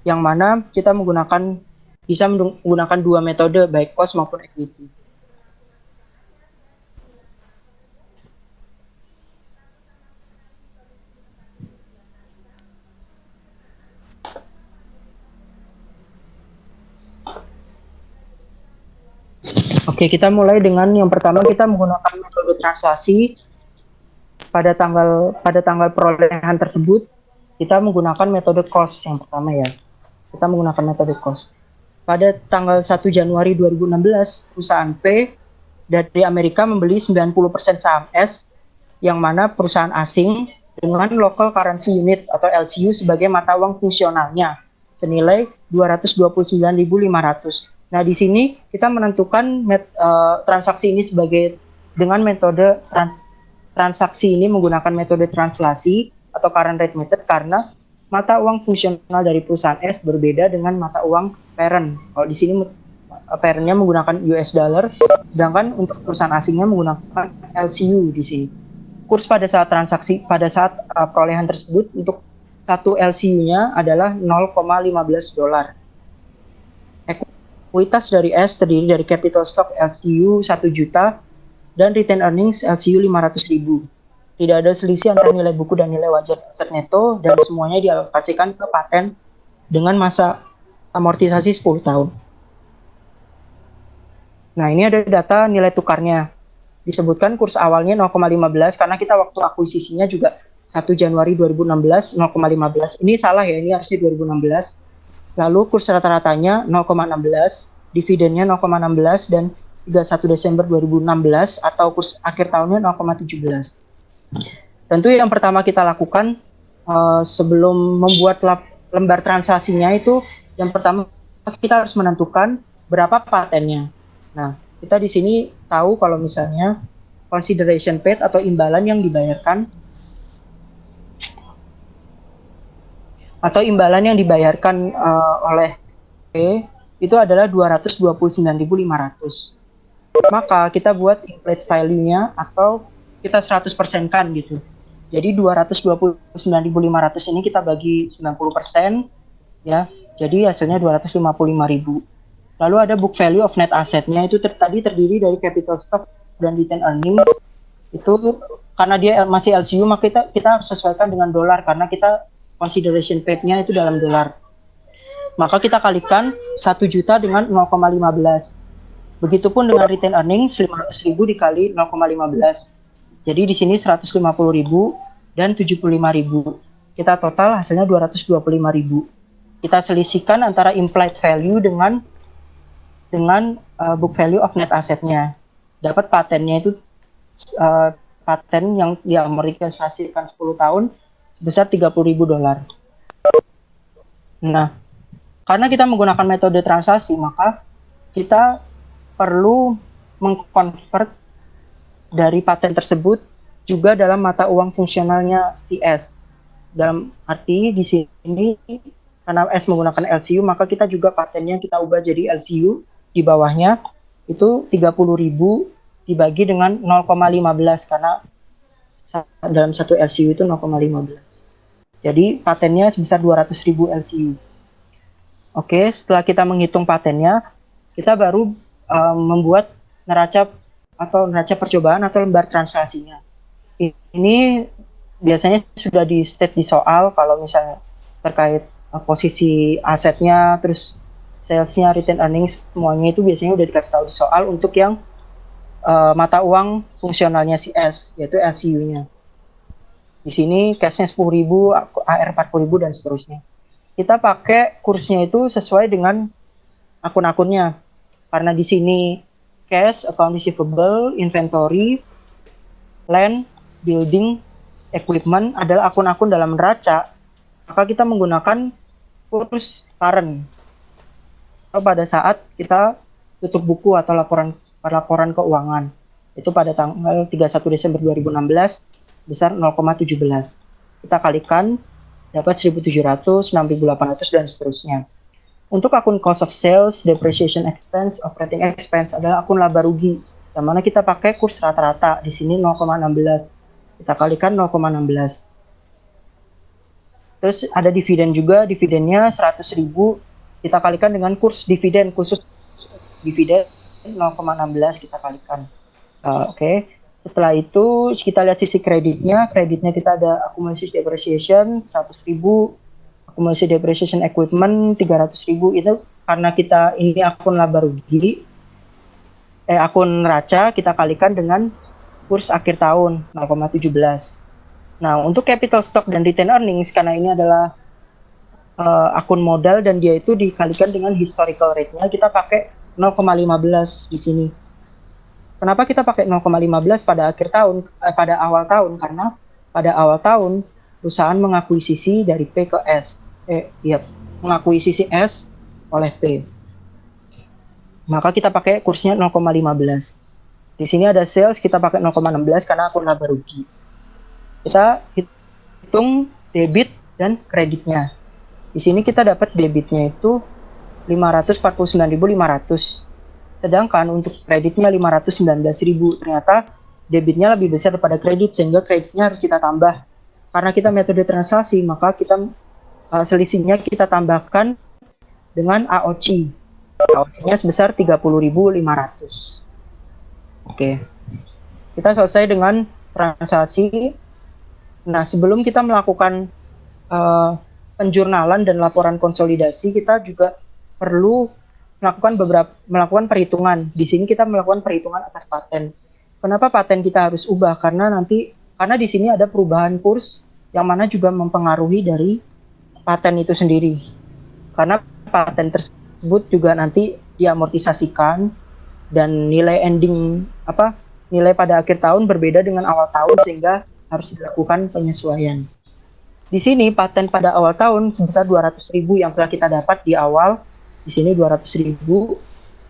yang mana kita bisa menggunakan dua metode, baik cost maupun equity. Oke, kita mulai dengan yang pertama, kita menggunakan metode translasi. Pada tanggal perolehan tersebut, kita menggunakan metode cost yang pertama ya. Kita menggunakan metode cost. Pada tanggal 1 Januari 2016, perusahaan P dari Amerika membeli 90% saham S, yang mana perusahaan asing dengan local currency unit atau LCU sebagai mata uang fungsionalnya senilai 229.500. Nah, di sini kita menentukan transaksi ini dengan metode transaksi ini menggunakan metode translasi atau current rate method karena mata uang fungsional dari perusahaan S berbeda dengan mata uang parent. Kalau di sini parentnya menggunakan US dollar, sedangkan untuk perusahaan asingnya menggunakan LCU di sini. Kurs pada saat perolehan tersebut untuk satu LCU-nya adalah 0,15 dolar. Ekuitas dari S terdiri dari capital stock LCU 1 juta dan retained earnings LCU 500.000. Tidak ada selisih antara nilai buku dan nilai wajar aset neto, dan semuanya dialokasikan ke paten dengan masa amortisasi 10 tahun. Nah, ini ada data nilai tukarnya. Disebutkan kurs awalnya 0,15 karena kita waktu akuisisinya juga 1 Januari 2016 0,15. Ini salah ya, ini harusnya 2016. Lalu kurs rata-ratanya 0,16, dividennya 0,16, dan 31 Desember 2016 atau kurs akhir tahunnya 0,17. Tentu yang pertama kita lakukan sebelum membuat lembar transaksinya itu, yang pertama kita harus menentukan berapa patennya. Nah, kita di sini tahu kalau misalnya consideration paid atau imbalan yang dibayarkan oleh P itu adalah 229.500. Maka kita buat implied value-nya atau kita 100% kan gitu. Jadi 229.500 ini kita bagi 90% ya. Jadi hasilnya 255.000. Lalu ada book value of net asset-nya itu tadi terdiri dari capital stock dan retained earnings. Itu karena dia masih LCU maka kita harus sesuaikan dengan dolar karena kita consideration paid-nya itu dalam dolar. Maka kita kalikan 1 juta dengan 0,15. Begitupun dengan retained earnings 500.000 dikali 0,15. Jadi di sini 150.000 dan 75.000. Kita total hasilnya 225.000. Kita selisihkan antara implied value dengan book value of net asset-nya. Dapat patennya itu paten yang diamortisasikan 10 tahun sebesar $30.000. Nah, karena kita menggunakan metode transaksi, maka kita perlu mengkonvert dari paten tersebut juga dalam mata uang fungsionalnya CS. Dalam arti di sini karena S menggunakan LCU, maka kita juga patennya kita ubah jadi LCU. Di bawahnya itu 30.000 dibagi dengan 0,15 karena dalam satu LCU itu 0,15. Jadi patennya sebesar 200.000 LCU. Oke, setelah kita menghitung patennya, kita baru membuat neraca percobaan atau lembar transaksinya. Ini biasanya sudah di state di soal kalau misalnya terkait posisi asetnya, terus salesnya, retained earnings, semuanya itu biasanya udah dikasih tahu di soal untuk yang mata uang fungsionalnya CS, yaitu LCU-nya. Di sini cash-nya 10.000, AR 40.000 dan seterusnya. Kita pakai kursnya itu sesuai dengan akun-akunnya. Karena di sini cash, account receivable, inventory, land, building, equipment adalah akun-akun dalam neraca, maka kita menggunakan kurs current. Pada saat kita tutup buku atau laporan keuangan, itu pada tanggal 31 Desember 2016 besar 0,17. Kita kalikan dapat 1.700, 6.800 dan seterusnya. Untuk akun cost of sales, depreciation expense, operating expense adalah akun laba rugi, yang mana kita pakai kurs rata-rata, di sini 0,16. Kita kalikan 0,16. Terus ada dividen juga, dividennya 100.000, kita kalikan dengan kurs dividen, khusus dividen 0,16 kita kalikan. Oke. Setelah itu kita lihat sisi kreditnya kita ada akumulasi depreciation 100.000, akumulasi depreciation equipment 300.000. Itu karena kita ini akun laba rugi, akun neraca, kita kalikan dengan kurs akhir tahun 0,17. Nah, untuk capital stock dan retained earnings, karena ini adalah akun modal dan dia itu dikalikan dengan historical rate-nya, kita pakai 0,15 di sini. Kenapa kita pakai 0,15 pada akhir tahun, pada awal tahun? Karena pada awal tahun perusahaan mengakuisisi dari P ke S. Mengakuisisi S oleh P. Maka kita pakai kursnya 0,15. Di sini ada sales, kita pakai 0,16 karena akun laba rugi. Kita hitung debit dan kreditnya. Di sini kita dapat debitnya itu 549.500. Sedangkan untuk kreditnya 519.000. Ternyata debitnya lebih besar daripada kredit, sehingga kreditnya harus kita tambah. Karena kita metode transaksi, maka kita selisihnya kita tambahkan dengan AOC. AOC-nya sebesar 30.500. Oke. Kita selesai dengan transaksi. Nah, sebelum kita melakukan penjurnalan dan laporan konsolidasi, kita juga perlu melakukan perhitungan. Di sini kita melakukan perhitungan atas paten. Kenapa paten kita harus ubah? Karena di sini ada perubahan kurs yang mana juga mempengaruhi dari paten itu sendiri. Karena paten tersebut juga nanti diamortisasikan dan nilai pada akhir tahun berbeda dengan awal tahun, sehingga harus dilakukan penyesuaian. Di sini paten pada awal tahun sebesar 200.000 yang telah kita dapat di awal. Di sini 200.000.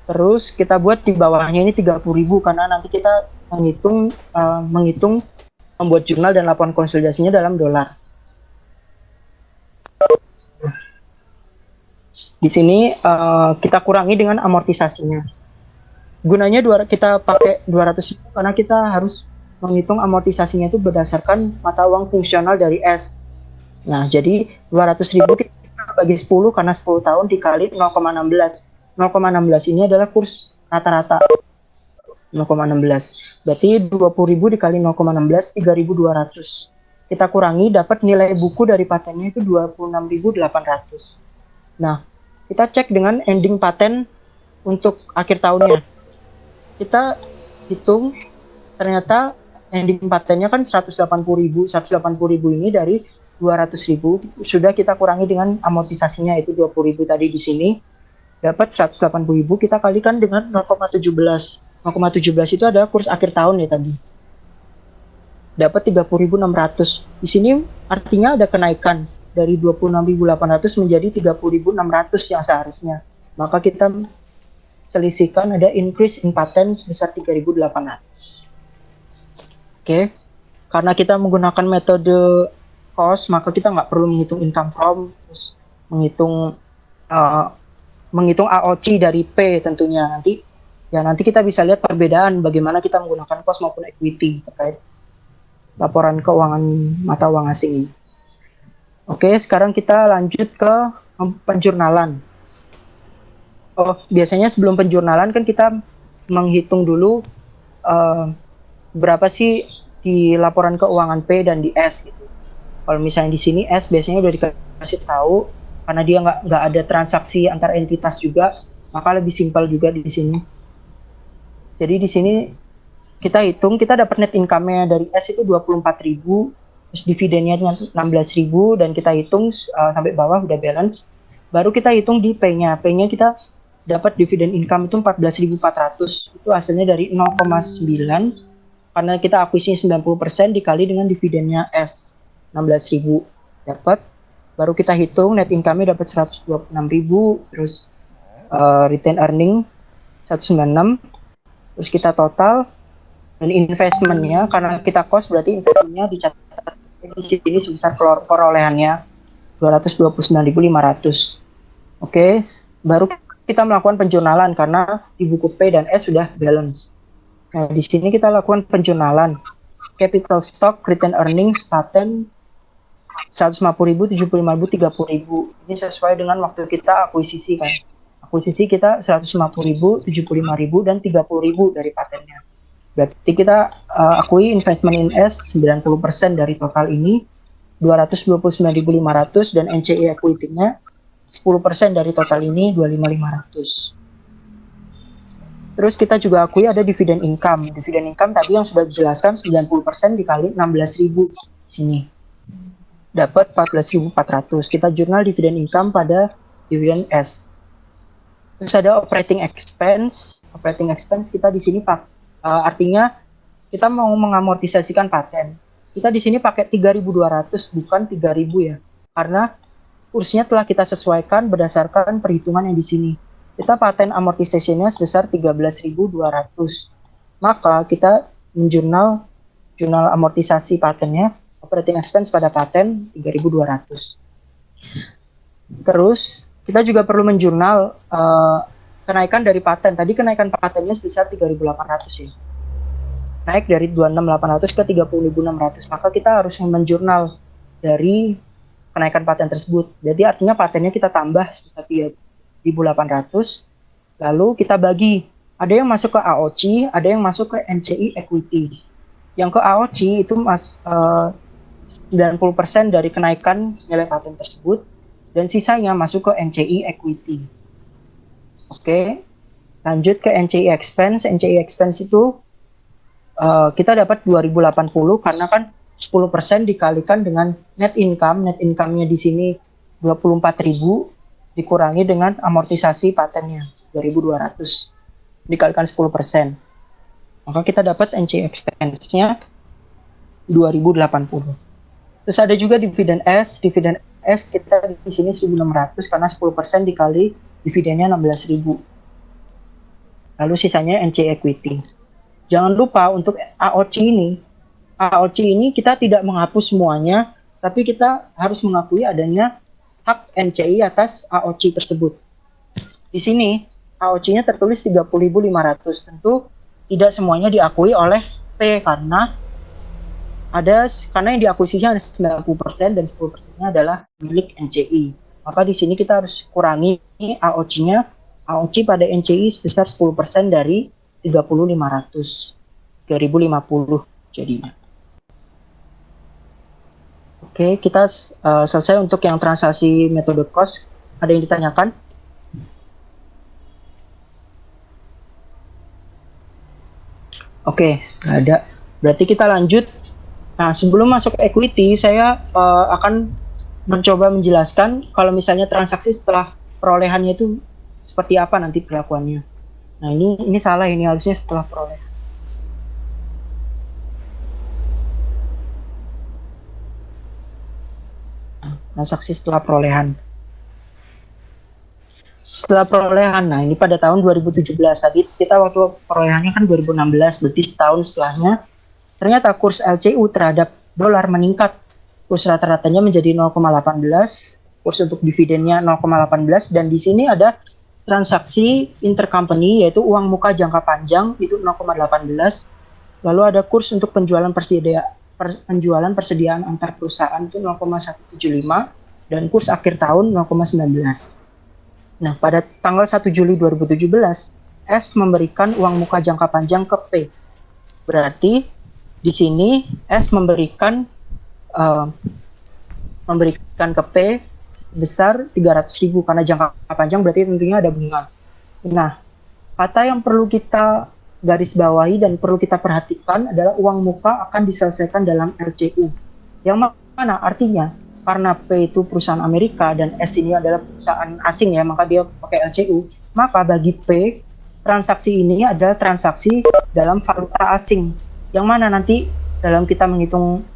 Terus kita buat di bawahnya ini 30.000 karena nanti kita menghitung membuat jurnal dan laporan konsolidasinya dalam dolar. Di sini kita kurangi dengan amortisasinya. Gunanya kita pakai 200.000 karena kita harus menghitung amortisasinya itu berdasarkan mata uang fungsional dari S. Nah, jadi 200.000 kita bagi 10 karena 10 tahun dikali 0,16. 0,16 ini adalah kurs rata-rata. 0,16. Berarti 20.000 dikali 0,16, 3.200. Kita kurangi, dapat nilai buku dari patennya itu 26.800. Nah, kita cek dengan ending paten untuk akhir tahunnya. Kita hitung, ternyata ending patennya kan 180.000. 180.000 ini dari 200.000 sudah kita kurangi dengan amortisasinya itu 20.000 tadi di sini. Dapat 180.000 kita kalikan dengan 0,17. 0,17 itu adalah kurs akhir tahun ya tadi. Dapat 30.600. Di sini artinya ada kenaikan dari 26.800 menjadi 30.600 yang seharusnya. Maka kita selisihkan ada increase in patent sebesar 3.800. Oke. Karena kita menggunakan metode cost, maka kita nggak perlu menghitung income from, terus menghitung AOC dari P tentunya. Nanti kita bisa lihat perbedaan bagaimana kita menggunakan cost maupun equity terkait laporan keuangan mata uang asing ini. Oke, sekarang kita lanjut ke penjurnalan. Biasanya sebelum penjurnalan kan kita menghitung dulu berapa sih di laporan keuangan P dan di S gitu. Kalau misalnya di sini S biasanya udah dikasih tahu karena dia nggak ada transaksi antar entitas juga, maka lebih simpel juga di sini. Jadi di sini kita hitung, kita dapat net income-nya dari S itu 24.000, terus dividennya 16.000 dan kita hitung sampai bawah udah balance. Baru kita hitung di P-nya. P-nya kita dapat dividen income itu 14.400. Itu hasilnya dari 0,9 karena kita akuisisi 90% dikali dengan dividennya S 16.000 dapat. Baru kita hitung net income-nya dapat 126.000, terus retain earning 196. Terus kita total dan investmentnya karena kita cost berarti investmentnya dicatat di sini sebesar perolehannya 229.500. Oke, baru kita melakukan penjurnalan karena di buku P dan S sudah balance. Nah, di sini kita lakukan penjurnalan. Capital stock, return earnings, patent 150.000, 75.000, 30.000. Ini sesuai dengan waktu kita akuisisi kan. Akuisisi kita 150.000, 75.000 dan 30.000 dari patennya. Berarti kita akui investment in S 90% dari total ini 229.500 dan NCI equity-nya 10% dari total ini 25.500. Terus kita juga akui ada dividen income. Dividen income tadi yang sudah dijelaskan 90% dikali 16.000 sini. Dapat 14.400. Kita jurnal dividen income pada dividen S. Terus ada operating expense. Operating expense kita di sini artinya kita mau mengamortisasikan paten. Kita di sini pakai 3.200 bukan 3.000 ya. Karena kursnya telah kita sesuaikan berdasarkan perhitungan yang di sini. Kita paten amortisasinya sebesar 13.200. Maka kita menjurnal jurnal amortisasi patennya operating expense pada paten 3.200. Terus kita juga perlu menjurnal kenaikan dari paten. Tadi kenaikan patennya sebesar 3.800 ya. Naik dari 26.800 ke 30.600. Maka kita harus menjurnal dari kenaikan paten tersebut. Jadi artinya patennya kita tambah sebesar 3.800. Lalu kita bagi. Ada yang masuk ke AOC, ada yang masuk ke NCI equity. Yang ke AOC itu 90% dari kenaikan nilai paten tersebut. Dan sisanya masuk ke NCI equity. Oke, lanjut ke NCI expense. NCI expense itu kita dapat 2080 karena kan 10% dikalikan dengan net income. Net income-nya di sini 24.000 dikurangi dengan amortisasi patennya 2.200 dikalikan 10%. Maka kita dapat NCI expense-nya 2080. Terus ada juga dividen S kita di sini 1.600 karena 10% dikali dividennya 16.000. Lalu sisanya NC equity. Jangan lupa untuk AOC ini kita tidak menghapus semuanya, tapi kita harus mengakui adanya hak NCI atas AOC tersebut. Di sini AOC-nya tertulis 30.500. Tentu tidak semuanya diakui oleh P karena yang diakuisisinya ada 90% dan 10%-nya adalah milik NCI. Maka di sini kita harus kurangi AOC-nya. AOC pada NCI sebesar 10% dari 30.500. 2050 jadinya. Oke, kita selesai untuk yang transaksi metode cost. Ada yang ditanyakan? Oke, nggak ada. Berarti kita lanjut. Nah, sebelum masuk equity, saya akan mencoba menjelaskan kalau misalnya transaksi setelah perolehannya itu seperti apa nanti perlakuannya. Nah, ini salah, ini harusnya setelah perolehan. Transaksi setelah perolehan. Setelah perolehan, nah ini pada tahun 2017. Tadi kita waktu perolehannya kan 2016, berarti setahun setelahnya ternyata kurs LCU terhadap dolar meningkat. Kurs rata-ratanya menjadi 0,18, kurs untuk dividennya 0,18, dan di sini ada transaksi intercompany yaitu uang muka jangka panjang itu 0,18. Lalu ada kurs untuk penjualan persediaan antar perusahaan itu 0,175 dan kurs akhir tahun 0,19. Nah, pada tanggal 1 Juli 2017, S memberikan uang muka jangka panjang ke P. Berarti di sini S memberikan ke P besar 300.000 karena jangka panjang berarti tentunya ada bunga. Nah, kata yang perlu kita garis bawahi dan perlu kita perhatikan adalah uang muka akan diselesaikan dalam LCU. Yang mana artinya karena P itu perusahaan Amerika dan S ini adalah perusahaan asing ya, maka dia pakai LCU. Maka bagi P, transaksi ini adalah transaksi dalam valuta asing. Yang mana nanti dalam kita menghitung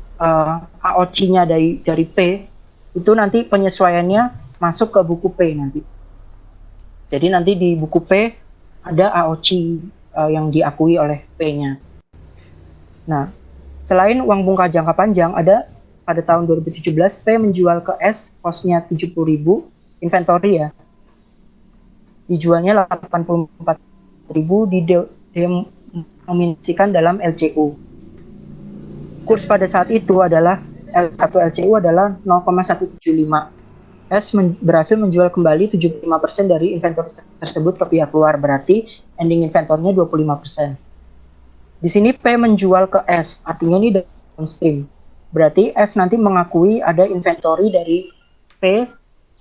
AOC-nya dari P, itu nanti penyesuaiannya masuk ke buku P nanti. Jadi nanti di buku P ada AOC yang diakui oleh P-nya. Nah, selain uang muka jangka panjang, ada pada tahun 2017 P menjual ke S cost-nya 70.000 inventory ya. Dijualnya 84.000 didenominasikan dalam LCU. Kurs pada saat itu adalah satu LCU adalah 0,175. S berhasil menjual kembali 75% dari inventory tersebut ke pihak luar, berarti ending inventornya 25%. Di sini P menjual ke S, artinya ini downstream. Berarti S nanti mengakui ada inventory dari P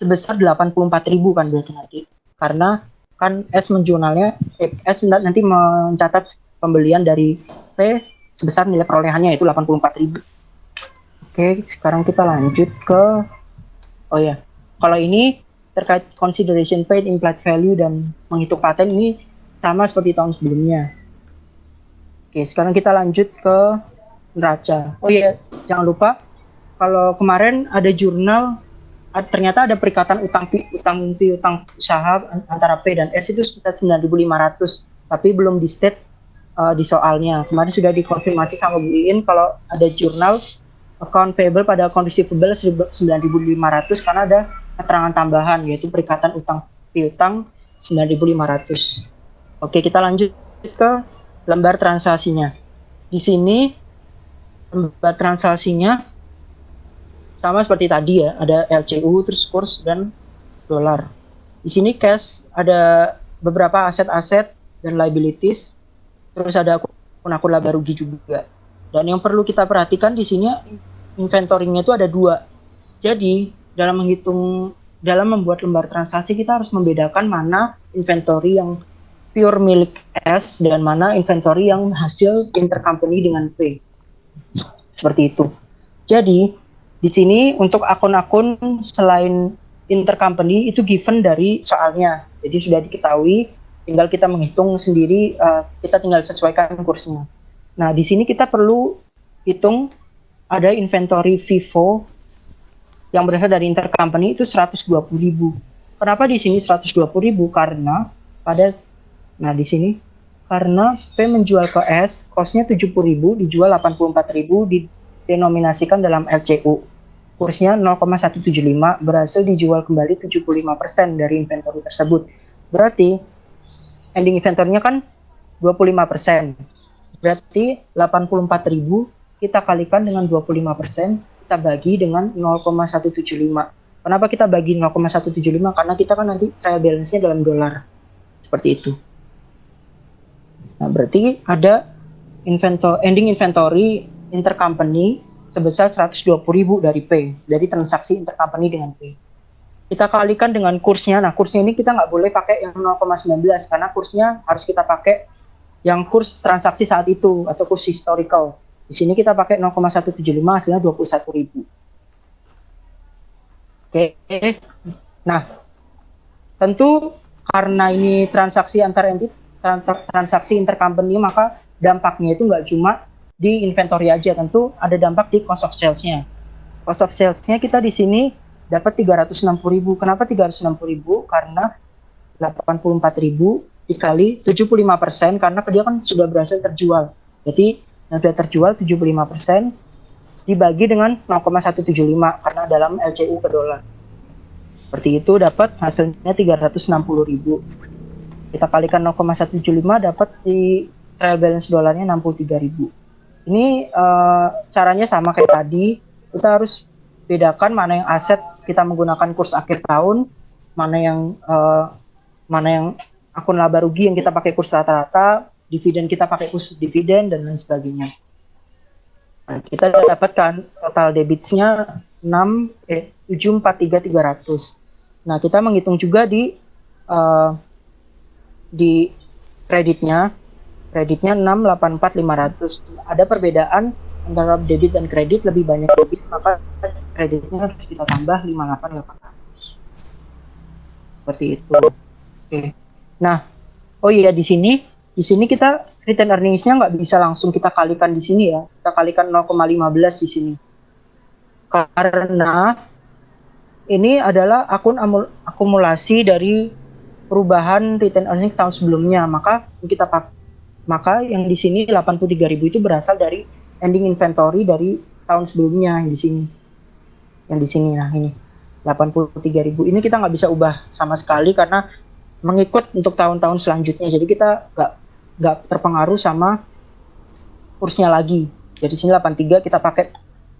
sebesar 84.000 kan berarti nanti. Karena kan S nanti mencatat pembelian dari P sebesar nilai perolehannya yaitu 84.000. Oke, sekarang kita lanjut ke kalau ini terkait consideration paid, implied value dan menghitung paten ini sama seperti tahun sebelumnya. Oke, sekarang kita lanjut ke neraca. Jangan lupa kalau kemarin ada jurnal ternyata ada perikatan utang usaha antara P dan S itu sebesar 9.500, tapi belum di state di soalnya. Kemarin sudah dikonfirmasi sama Bu Iin kalau ada jurnal account payable pada account receivable 9.500 karena ada keterangan tambahan yaitu perikatan utang piutang 9.500. Oke, kita lanjut ke lembar transaksinya. Di sini lembar transaksinya sama seperti tadi ya, ada LCU, terus kurs dan dolar. Di sini cash ada beberapa aset-aset dan liabilities, terus ada akun laba rugi juga. Dan yang perlu kita perhatikan di sini inventory-nya itu ada 2. Jadi dalam membuat lembar transaksi kita harus membedakan mana inventory yang pure milik S dan mana inventory yang hasil intercompany dengan P. Seperti itu. Jadi di sini untuk akun-akun selain intercompany itu given dari soalnya. Jadi sudah diketahui, tinggal kita menghitung sendiri, kita tinggal sesuaikan kursnya. Nah, di sini kita perlu hitung ada inventory FIFO yang berasal dari intercompany itu 120.000. Kenapa di sini 120.000? Karena di sini karena P menjual ke S, cost-nya 70.000, dijual 84.000, didenominasikan dalam LCU. Kursnya 0,175, berhasil dijual kembali 75% dari inventory tersebut. Berarti ending inventory-nya kan 25%. Berarti 84.000 kita kalikan dengan 25%, kita bagi dengan 0,175. Kenapa kita bagi 0,175? Karena kita kan nanti trial balance-nya dalam dolar. Seperti itu. Nah, berarti ada ending inventory intercompany sebesar 120.000 dari P, dari transaksi intercompany dengan P. Kita kalikan dengan kursnya. Nah, kursnya ini kita nggak boleh pakai yang 0,19 karena kursnya harus kita pakai yang kurs transaksi saat itu atau kurs historical. Di sini kita pakai 0,175, hasilnya 21.000. Oke. Nah, tentu karena ini transaksi antar entitas, transaksi intercompany, maka dampaknya itu nggak cuma di inventory aja, tentu ada dampak di cost of sales-nya. Cost of sales-nya kita di sini dapat 360.000. Kenapa 360.000? Karena 84.000 dikali 75%, karena dia kan sudah berhasil terjual. Jadi yang sudah terjual 75% dibagi dengan 0,175 karena dalam LCU ke dolar. Seperti itu dapat hasilnya 360.000. Kita kalikan 0,175 dapat di trial balance dolarnya 63.000. Ini caranya sama kayak tadi. Kita harus bedakan mana yang aset kita menggunakan kurs akhir tahun, mana yang akun laba rugi yang kita pakai kurs rata-rata, dividen kita pakai kurs dividen dan lain sebagainya. Nah, kita dapatkan total debitsnya 743.300. Nah, kita menghitung juga di kreditnya 684.500. Ada perbedaan antara debit dan kredit, lebih banyak debit, maka kreditnya harus kita tambah 58.800. Seperti itu. Oke. Nah, di sini kita return earnings-nya nggak bisa langsung kita kalikan di sini ya. Kita kalikan 0,15 di sini. Karena ini adalah akumulasi dari perubahan return earnings tahun sebelumnya, maka yang di sini 83.000 itu berasal dari ending inventory dari tahun sebelumnya yang di sini. Yang di sini, nah ini 83.000 ini kita nggak bisa ubah sama sekali karena mengikut untuk tahun-tahun selanjutnya. Jadi kita nggak terpengaruh sama kursnya lagi. Jadi sini 83 kita pakai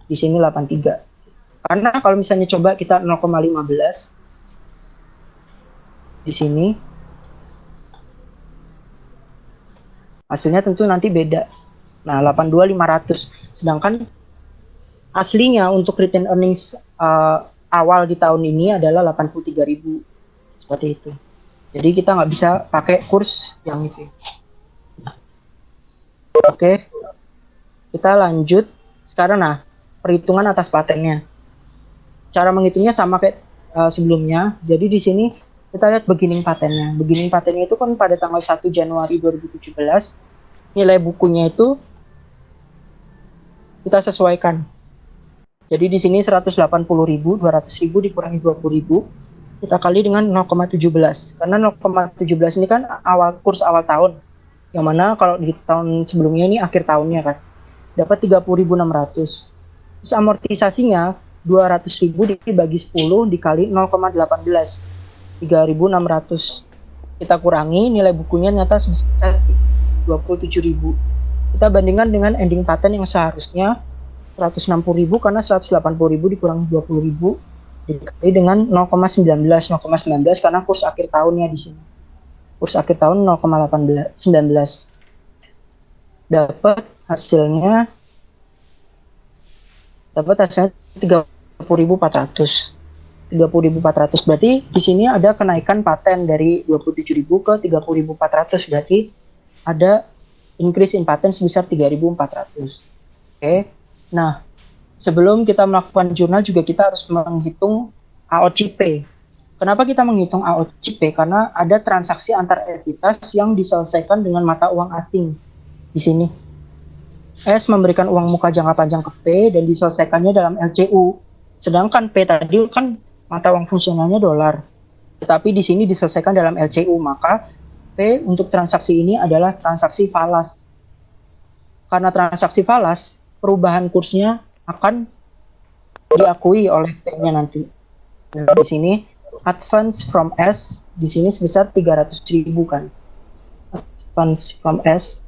di sini 83. Karena kalau misalnya coba kita 0,15 di sini, hasilnya tentu nanti beda. Nah, 82.500. Sedangkan aslinya untuk return earnings awal di tahun ini adalah 83.000. Seperti itu. Jadi kita nggak bisa pakai kurs yang itu. Oke. Kita lanjut. Sekarang perhitungan atas patennya. Cara menghitungnya sama kayak sebelumnya. Jadi di sini kita lihat beginning patennya. Beginning patennya itu kan pada tanggal 1 Januari 2017. Nilai bukunya itu kita sesuaikan. Jadi di sini 180.000, 200.000 dikurangi 20.000, kita kali dengan 0,17. Karena 0,17 ini kan kurs awal tahun. Yang mana kalau di tahun sebelumnya ini akhir tahunnya kan. Dapat 30.600. Terus amortisasinya 200.000 dibagi 10 dikali 0,18. 3.600. Kita kurangi, nilai bukunya nyata sebesar 27.000. Kita bandingkan dengan ending patent yang seharusnya 160.000 karena 180.000 dikurangi 20.000 dikali dengan 0,19 karena kurs akhir tahunnya di sini. Kurs akhir tahun 0,19. Dapat hasilnya 30.400. 30.400 berarti di sini ada kenaikan paten dari 27.000 ke 30.400, berarti ada increase in paten sebesar 3.400. Oke. Nah, sebelum kita melakukan jurnal juga kita harus menghitung AOCP. Kenapa kita menghitung AOCP? Karena ada transaksi antar entitas yang diselesaikan dengan mata uang asing di sini. S memberikan uang muka jangka panjang ke P dan diselesaikannya dalam LCU. Sedangkan P tadi kan mata uang fungsionalnya dolar. Tetapi di sini diselesaikan dalam LCU, maka P untuk transaksi ini adalah transaksi falas. Karena transaksi falas, perubahan kursnya akan diakui oleh P-nya nanti. Nah, di sini advance from S di sini sebesar 300.000 kan. Advance from S.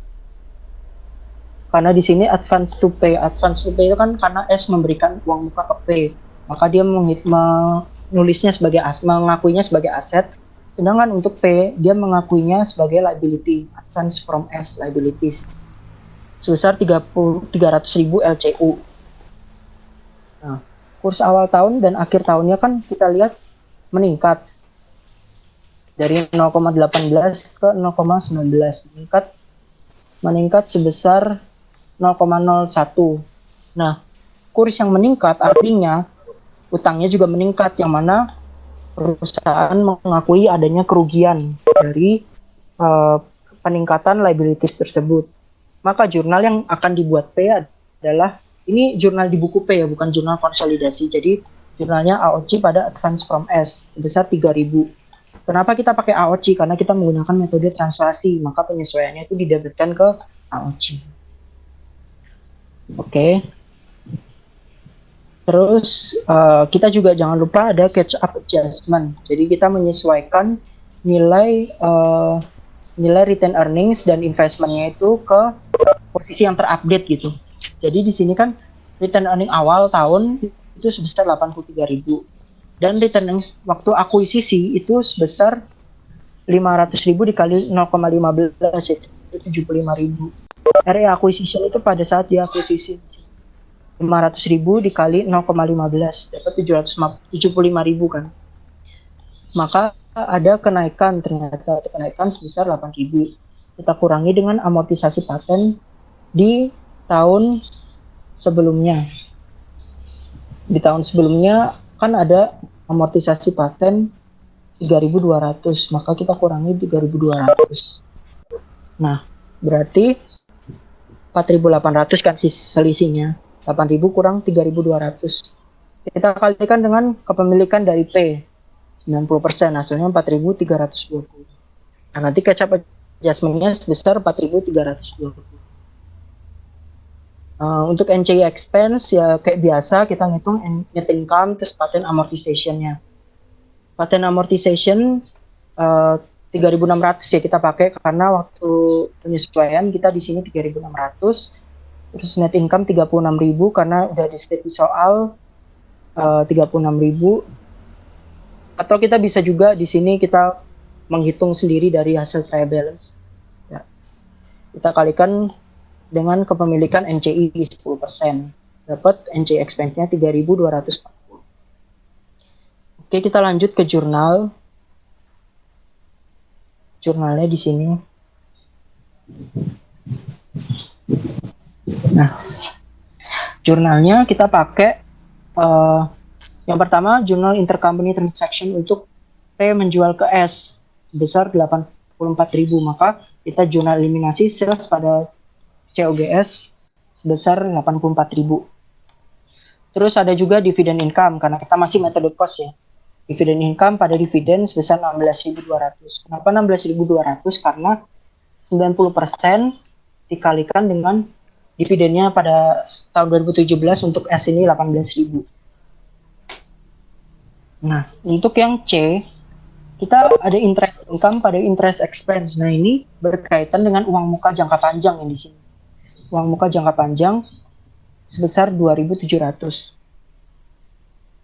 Karena di sini advance to P. Advance to P itu kan karena S memberikan uang muka ke P. Maka dia menulisnya sebagai mengakuinya sebagai aset. Sedangkan untuk P, dia mengakuinya sebagai liability. Advance from S liabilities. Sebesar 300.000 LCU. Nah, kurs awal tahun dan akhir tahunnya kan kita lihat meningkat dari 0,18 ke 0,19 meningkat sebesar 0,01. Nah, kurs yang meningkat artinya utangnya juga meningkat, yang mana perusahaan mengakui adanya kerugian dari peningkatan liabilities tersebut. Maka jurnal yang akan dibuat P adalah, ini jurnal di buku P ya, bukan jurnal konsolidasi. Jadi jurnalnya AOC pada advance from S sebesar 3.000. Kenapa kita pakai AOC? Karena kita menggunakan metode translasi, maka penyesuaiannya itu didebitkan ke AOC. Oke. Terus kita juga jangan lupa ada catch up adjustment. Jadi kita menyesuaikan nilai retained earnings dan investmentnya itu ke posisi yang terupdate gitu. Jadi di sini kan retained earning awal tahun itu sebesar 83.000 dan retained earnings waktu akuisisi itu sebesar 500.000 dikali 0,15 itu 75.000. RE acquisition itu pada saat dia akuisisi 500.000 dikali 0,15 dapat 775.000 kan. Maka ada kenaikan, ternyata ada kenaikan sebesar 8.000. Kita kurangi dengan amortisasi paten di tahun sebelumnya. Di tahun sebelumnya kan ada amortisasi paten 3.200, maka kita kurangi 3.200. Nah, berarti 4.800 kan selisihnya. 8.000 kurang 3.200. Kita kalikan dengan kepemilikan dari P. 90%, hasilnya 4.320. Nah, nanti catch up adjustment-nya sebesar 4.320. Untuk NCI expense ya kayak biasa kita ngitung net income terus patent amortization-nya. Patent amortization 3.600 ya kita pakai karena waktu penyesuaian kita di sini 3.600. Terus net income 36.000 karena udah di state di soal 36.000. Atau kita bisa juga di sini kita menghitung sendiri dari hasil trial balance. Ya. Kita kalikan dengan kepemilikan NCI 10%. Dapat NCI expense-nya 3.240. Oke, kita lanjut ke jurnal. Jurnalnya di sini. Nah, jurnalnya kita pakai yang pertama jurnal intercompany transaction untuk P menjual ke S sebesar 84.000, maka kita jurnal eliminasi sales pada COGS sebesar 84.000. Terus ada juga dividend income karena kita masih metode cost ya. Dividend income pada dividen sebesar 16.200. Kenapa 16.200? Karena 90% dikalikan dengan dividennya pada tahun 2017 untuk S ini 18.000. Nah, untuk yang C, kita ada interest income pada interest expense. Nah, ini berkaitan dengan uang muka jangka panjang yang di sini. Uang muka jangka panjang sebesar 2.700.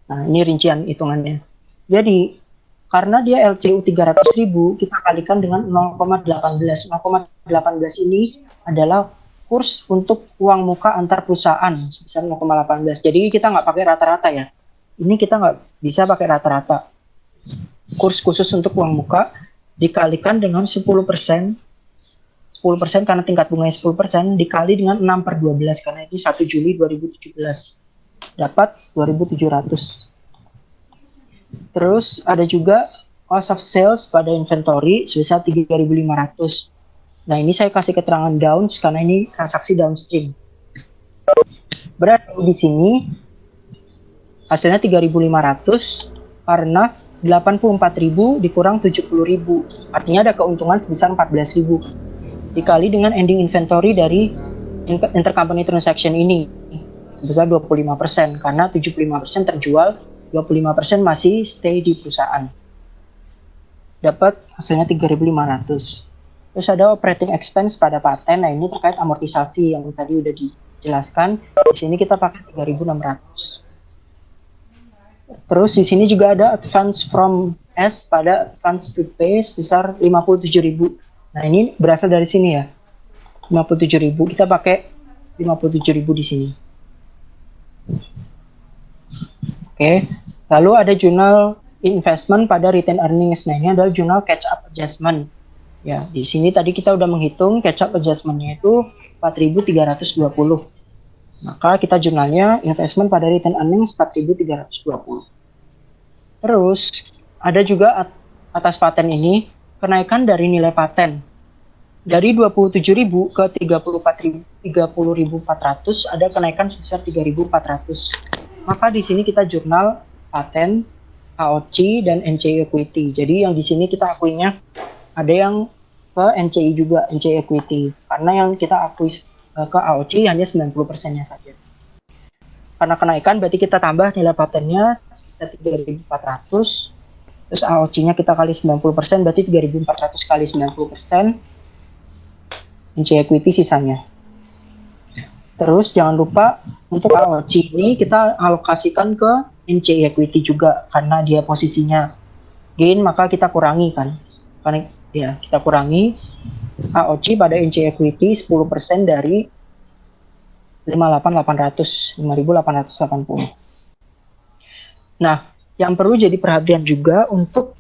Nah, ini rincian hitungannya. Jadi, karena dia LCU 300.000, kita kalikan dengan 0,18. 0,18 ini adalah kurs untuk uang muka antar perusahaan sebesar 0,18. Jadi kita nggak pakai rata-rata ya. Ini kita nggak bisa pakai rata-rata. Kurs khusus untuk uang muka dikalikan dengan 10%. 10% karena tingkat bunganya 10% dikali dengan 6/12 karena ini 1 Juli 2017. Dapat 2.700. Terus ada juga cost of sales pada inventory sebesar 3.500. Nah, ini saya kasih keterangan downs karena ini transaksi downstream. Berarti di sini hasilnya 3.500 karena 84.000 dikurang 70.000. Artinya ada keuntungan sebesar 14.000 dikali dengan ending inventory dari intercompany transaction ini sebesar 25% karena 75% terjual, 25% masih stay di perusahaan. Dapat hasilnya 3.500. Terus ada operating expense pada paten. Nah, ini terkait amortisasi yang tadi udah dijelaskan. Di sini kita pakai 3.600. Terus di sini juga ada advance from S pada advance to pay sebesar 57.000. Nah, ini berasal dari sini ya. 57.000. Kita pakai 57.000 di sini. Oke. Lalu ada jurnal investment pada retained earnings. Nah, ini adalah jurnal catch up adjustment. Ya, di sini tadi kita udah menghitung catch up adjustment-nya itu 4.320. Maka kita jurnalnya investment pada retained earnings 4.320. Terus ada juga atas paten ini kenaikan dari nilai paten. Dari 27.000 ke 30.400 ada kenaikan sebesar 3.400. Maka di sini kita jurnal paten, AOC dan NCI equity. Jadi yang di sini kita akuinya ada yang ke NCI juga, NCI equity. Karena yang kita akui ke AOC hanya 90%-nya saja. Karena kenaikan berarti kita tambah nilai patennya sebesar 3.400. Terus AOC-nya kita kali 90%, berarti 3.400 kali 90%. NCI equity sisanya. Terus jangan lupa untuk AOC ini kita alokasikan ke NCI equity juga karena dia posisinya gain, maka kita kurangi kan. Karena ya kita kurangi AOC pada NCI equity 10% dari 5.880. Nah, yang perlu jadi perhatian juga untuk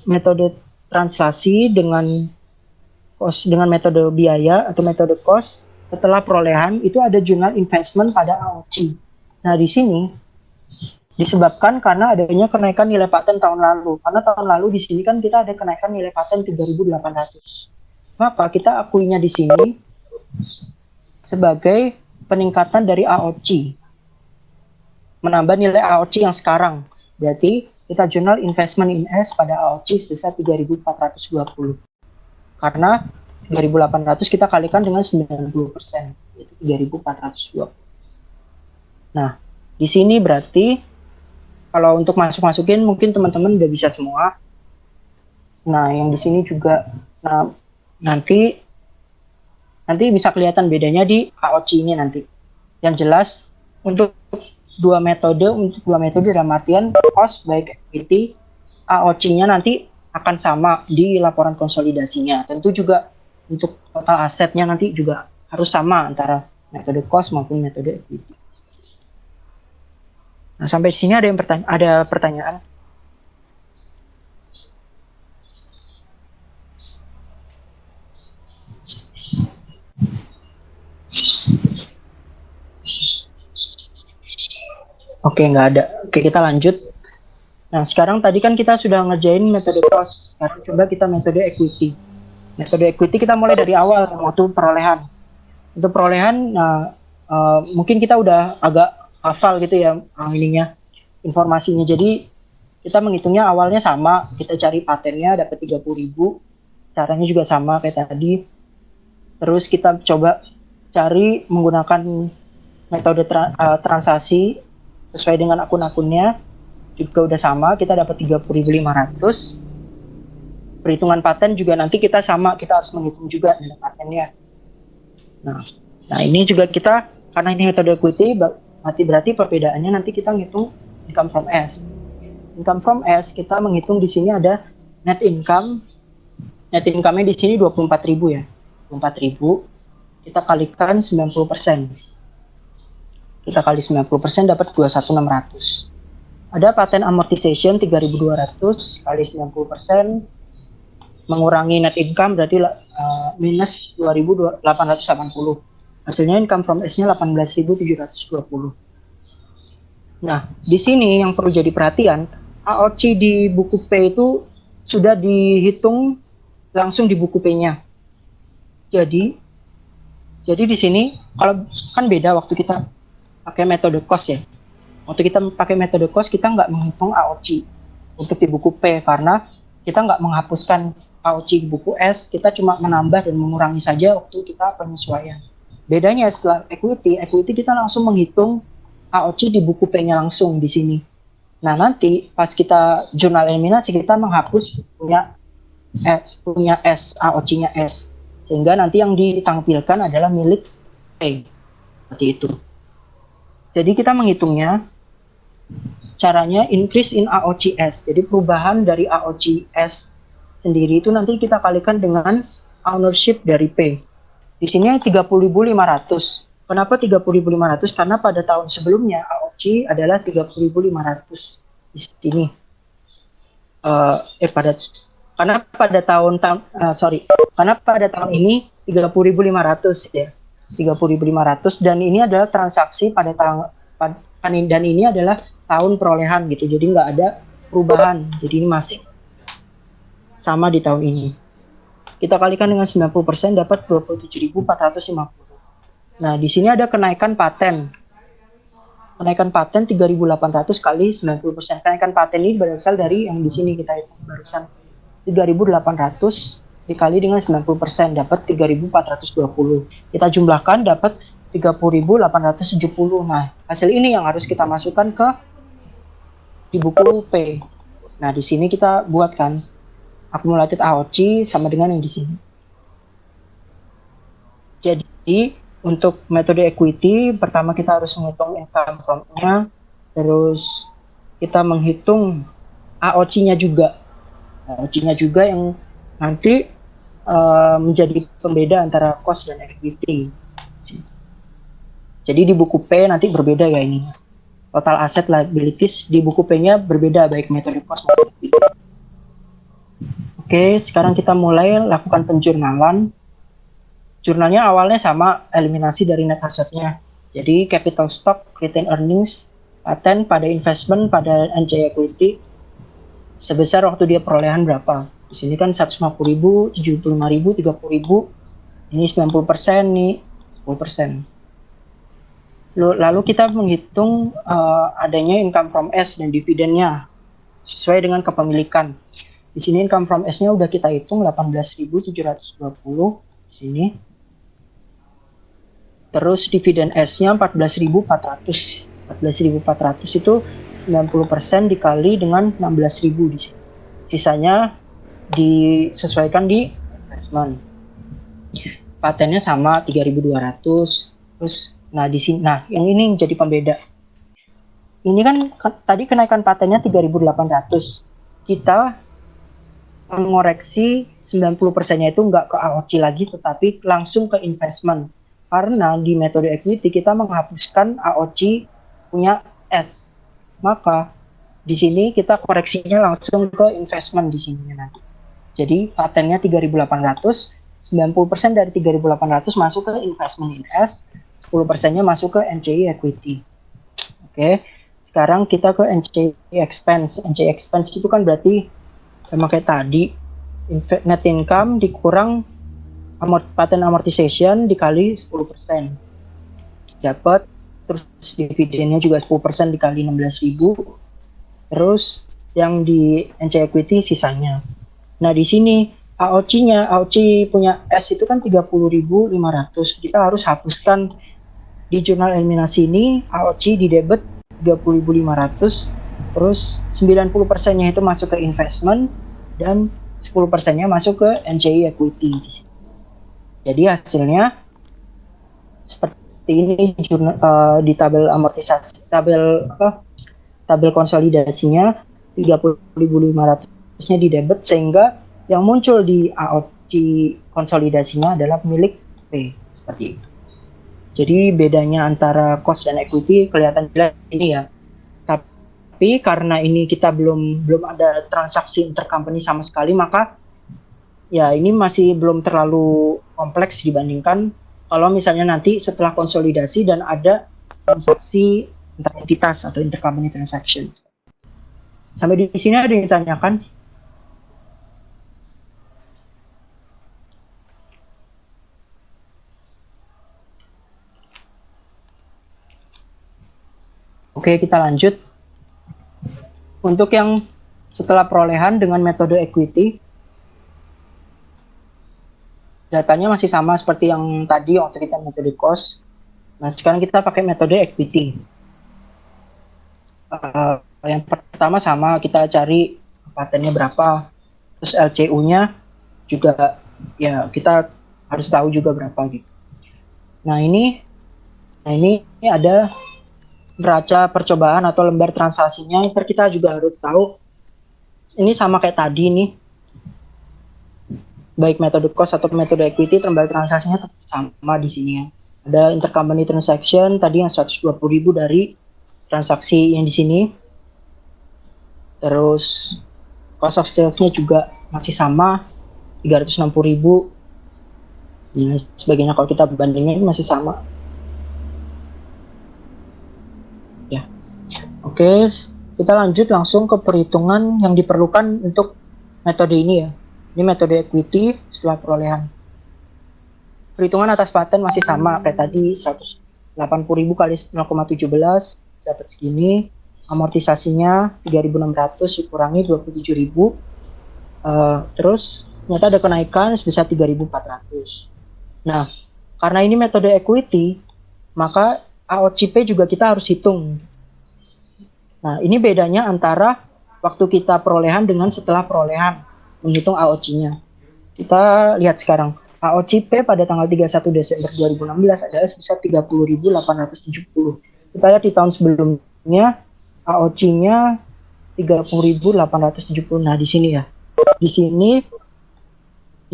metode translasi dengan metode biaya atau metode cost setelah perolehan itu ada jurnal investment pada AOC. Nah, di sini disebabkan karena adanya kenaikan nilai paten tahun lalu. Karena tahun lalu di sini kan kita ada kenaikan nilai paten 3.800. Maka kita akuinya di sini sebagai peningkatan dari AOC. Menambah nilai AOC yang sekarang. Berarti kita jurnal investment in S pada AOC sebesar 3.420. Karena 3.800 kita kalikan dengan 90%, yaitu 3.420. Nah, di sini berarti kalau untuk masukin mungkin teman-teman udah bisa semua. Nah, yang di sini juga nanti bisa kelihatan bedanya di AOC ini nanti. Yang jelas untuk dua metode dalam artian cost baik equity, AOC-nya nanti akan sama di laporan konsolidasinya. Tentu juga untuk total asetnya nanti juga harus sama antara metode cost maupun metode equity. Nah, sampai di sini ada pertanyaan? Oke, nggak ada. Oke, kita lanjut. Nah, sekarang tadi kan kita sudah ngerjain metode cost. Sekarang coba kita metode equity. Metode equity kita mulai dari awal, waktu perolehan. Untuk perolehan, mungkin kita udah agak hafal gitu ya ininya, informasinya. Jadi kita menghitungnya awalnya sama, kita cari patennya dapat 30.000. Caranya juga sama kayak tadi. Terus kita coba cari menggunakan metode transaksi sesuai dengan akun-akunnya. Juga udah sama, kita dapat 30.500. Perhitungan paten juga nanti kita sama, kita harus menghitung juga nilai patennya. Nah ini juga kita, karena ini metode equity, berarti perbedaannya nanti kita ngitung income from S. Income from S kita menghitung di sini ada net income. Net income-nya di sini 24.000 ya. 24.000 kita kalikan 90%. Kita kali 90% dapat 21.600. Ada patent amortization 3.200 kali 90% mengurangi net income berarti minus 2.880. Hasilnya income from S-nya 18.720. Nah, di sini yang perlu jadi perhatian, AOC di buku P itu sudah dihitung langsung di buku P-nya. Jadi Jadi di sini kalau kan beda waktu kita pakai metode cost ya. Waktu kita pakai metode cost kita nggak menghitung AOC untuk di buku P karena kita nggak menghapuskan AOC di buku S, kita cuma menambah dan mengurangi saja waktu kita penyesuaian. Bedanya setelah equity kita langsung menghitung AOC di buku P-nya langsung di sini. Nah nanti pas kita jurnal eliminasi kita menghapus punya S, AOC-nya S, sehingga nanti yang ditampilkan adalah milik P, seperti itu. Jadi kita menghitungnya caranya increase in AOCS. Jadi perubahan dari AOCS sendiri itu nanti kita kalikan dengan ownership dari P. Di sini 30.500. Kenapa 30.500? Karena pada tahun sebelumnya AOC adalah 30.500 di sini. Karena pada tahun ini 30.500 ya. 30.500 dan ini adalah transaksi dan ini adalah tahun perolehan gitu. Jadi nggak ada perubahan. Jadi ini masih sama di tahun ini. Kita kalikan dengan 90% dapat 27.450. Nah, di sini ada kenaikan paten. Kenaikan paten 3.800 kali 90%. Kenaikan paten ini berasal dari yang di sini kita hitung barusan. 3.800 dikali dengan 90% dapat 3.420. Kita jumlahkan dapat 30.870. Nah, hasil ini yang harus kita masukkan di buku P. Nah, di sini kita buatkan accumulated AOC sama dengan yang di sini. Jadi, untuk metode equity, pertama kita harus menghitung income from-nya, terus kita menghitung AOC-nya juga. AOC-nya juga yang nanti menjadi pembeda antara cost dan equity. Jadi di buku P nanti berbeda ya ini. Total asset liabilities di buku P-nya berbeda baik metode cost maupun equity. Oke, sekarang kita mulai lakukan penjurnalan. Jurnalnya awalnya sama, eliminasi dari net asset-nya. Jadi capital stock, retained earnings, paten pada investment, pada NCI equity, sebesar waktu dia perolehan berapa. Di sini kan 150.000, 75.000, 30.000, ini 90%, nih 10%. Lalu kita menghitung adanya income from S dan dividennya sesuai dengan kepemilikan. Di sini income from S-nya udah kita hitung 18.720 di sini. Terus dividen S-nya 14.400. 14.400 itu 90% dikali dengan 16.000 di sini. Sisanya disesuaikan di investment. Patennya sama 3.200. Terus di sini yang ini jadi pembeda. Ini kan tadi kenaikan patennya 3.800. Kita mengoreksi 90%-nya itu nggak ke AOC lagi tetapi langsung ke investment. Karena di metode equity kita menghapuskan AOC punya S. Maka di sini kita koreksinya langsung ke investment di sini nanti. Jadi patennya 3.800, 90% dari 3.800 masuk ke investment in S, 10%-nya masuk ke NCI equity. Oke. Sekarang kita ke NCI expense. NCI expense itu kan berarti sama kayak tadi, net income dikurang patent amortization dikali 10%. Dapat, terus dividennya juga 10% dikali 16.000. Terus yang di NCI equity sisanya. Nah, di sini AOC punya S itu kan 30.500. Kita harus hapuskan di jurnal eliminasi ini AOC di debit 30.500. Terus 90%-nya itu masuk ke investment dan 10%-nya masuk ke NCI equity. Jadi hasilnya seperti ini di tabel amortisasi, tabel konsolidasinya 30.500-nya di debit sehingga yang muncul di AOC konsolidasinya adalah milik P seperti itu. Jadi bedanya antara cost dan equity kelihatan jelas ini ya. Tapi karena ini kita belum ada transaksi intercompany sama sekali, maka ya ini masih belum terlalu kompleks dibandingkan kalau misalnya nanti setelah konsolidasi dan ada transaksi interentitas atau intercompany transactions. Sampai di sini ada yang ditanyakan? Oke, kita lanjut. Untuk yang setelah perolehan dengan metode equity, datanya masih sama seperti yang tadi waktu kita metode cost. Nah, sekarang kita pakai metode equity. Yang pertama sama, kita cari patennya berapa, terus LCU-nya juga ya kita harus tahu juga berapa gitu. Nah ini ada neraca percobaan atau lembar transaksinya. Kita juga harus tahu ini sama kayak tadi nih, baik metode cost atau metode equity, lembar transaksinya tetap sama di sini ya. Ada intercompany transaction tadi yang 120.000 dari transaksi yang di sini. Terus cost of sales-nya juga masih sama 360.000. Dan sebagainya, kalau kita bandingin masih sama. Ya. Oke, kita lanjut langsung ke perhitungan yang diperlukan untuk metode ini ya. Ini metode equity setelah perolehan. Perhitungan atas paten masih sama kayak tadi, 180.000 kali 0,17 dapat segini. Amortisasinya 3.600 dikurangi 27.000. Terus ternyata ada kenaikan sebesar 3.400. Nah, karena ini metode equity, maka AOCP juga kita harus hitung. Nah, ini bedanya antara waktu kita perolehan dengan setelah perolehan, menghitung AOC-nya. Kita lihat sekarang, AOCP pada tanggal 31 Desember 2016 adalah sebesar 30.870. Kita lihat di tahun sebelumnya, AOC-nya 30.870. Nah, di sini ya. Di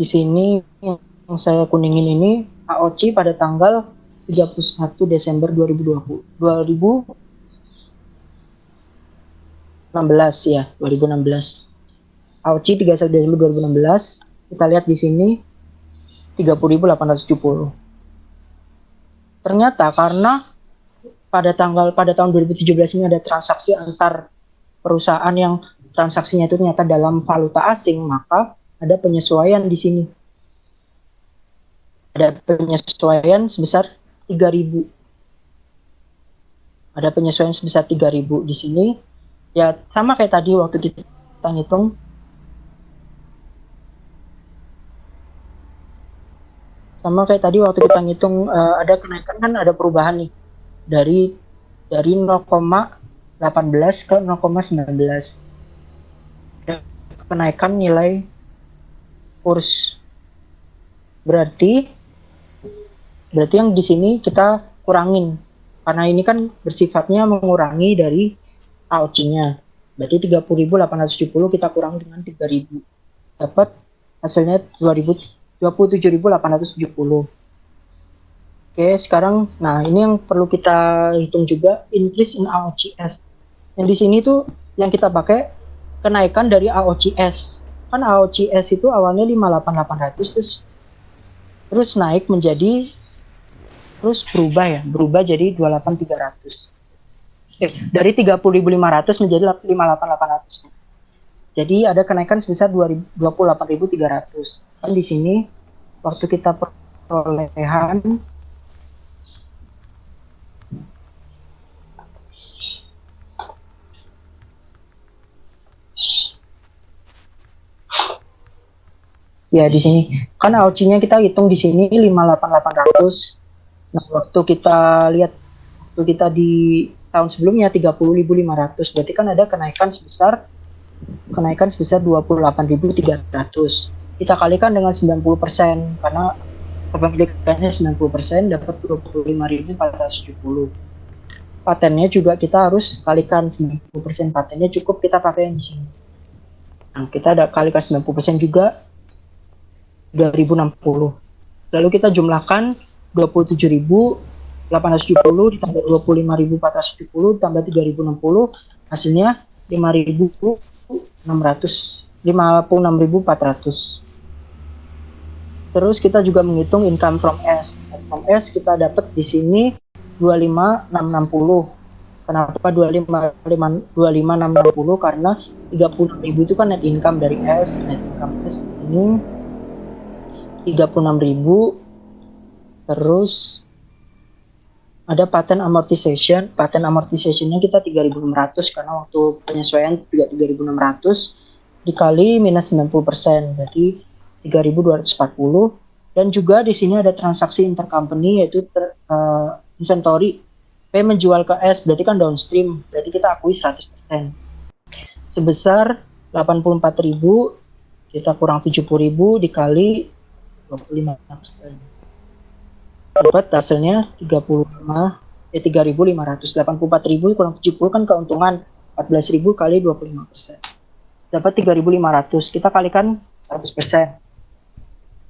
sini yang saya kuningin ini AOC pada tanggal 31 Desember 2016 ya, 2016. AOC 31 Desember 2016, kita lihat di sini 30.870. Ternyata karena pada tahun 2017 ini ada transaksi antar perusahaan yang transaksinya itu ternyata dalam valuta asing, maka ada penyesuaian di sini. Ada penyesuaian sebesar 3.000. Ada penyesuaian sebesar 3.000 di sini. Ya sama kayak tadi waktu kita ngitung. Ada kenaikan, kan ada perubahan nih dari 0,18 ke 0,19. Kenaikan nilai kurs. Berarti yang di sini kita kurangin, karena ini kan bersifatnya mengurangi dari AOC-nya. Berarti 30.870 kita kurang dengan 3.000. Dapat hasilnya 27.870. Oke, sekarang nah ini yang perlu kita hitung juga, increase in AOCS. Yang di sini tuh yang kita pakai kenaikan dari AOCS. Kan AOCS itu awalnya 58.800 terus naik menjadi berubah jadi 28.300. Dari 30.500 menjadi 58.800. Jadi ada kenaikan sebesar 28.300. Kan di sini waktu kita perolehan ya di sini kan AOC-nya kita hitung di sini 58.800. Nah, waktu kita di tahun sebelumnya 30.500, berarti kan ada kenaikan sebesar 28.300. Kita kalikan dengan 90% karena kepemilikannya 90%, dapat 25.470. Patennya juga kita harus kalikan 90%, patennya cukup kita pakai yang di sini. Nah, kita ada kalikan 90% juga 3.060. Lalu kita jumlahkan 27.870 ditambah 25.470 tambah 3.060, hasilnya 56.400. Terus kita juga menghitung income from S. From S kita dapat di sini 25.660. Kenapa 25.660? Karena 36.000 itu kan net income dari S. Net income S ini 36.000. Terus ada patent amortization. Patent amortization-nya kita 3.600 karena waktu penyesuaian juga 3.600 dikali minus 90%, berarti 3.240. Dan juga di sini ada transaksi intercompany, yaitu inventory P menjual ke S, berarti kan downstream, berarti kita akui 100%. Sebesar 84.000, kita kurang 70.000 dikali 25%. Dapat hasilnya 3.500. 84.000 kurang 70 kan keuntungan 14.000 kali 25%. Dapat 3.500. Kita kalikan 100%.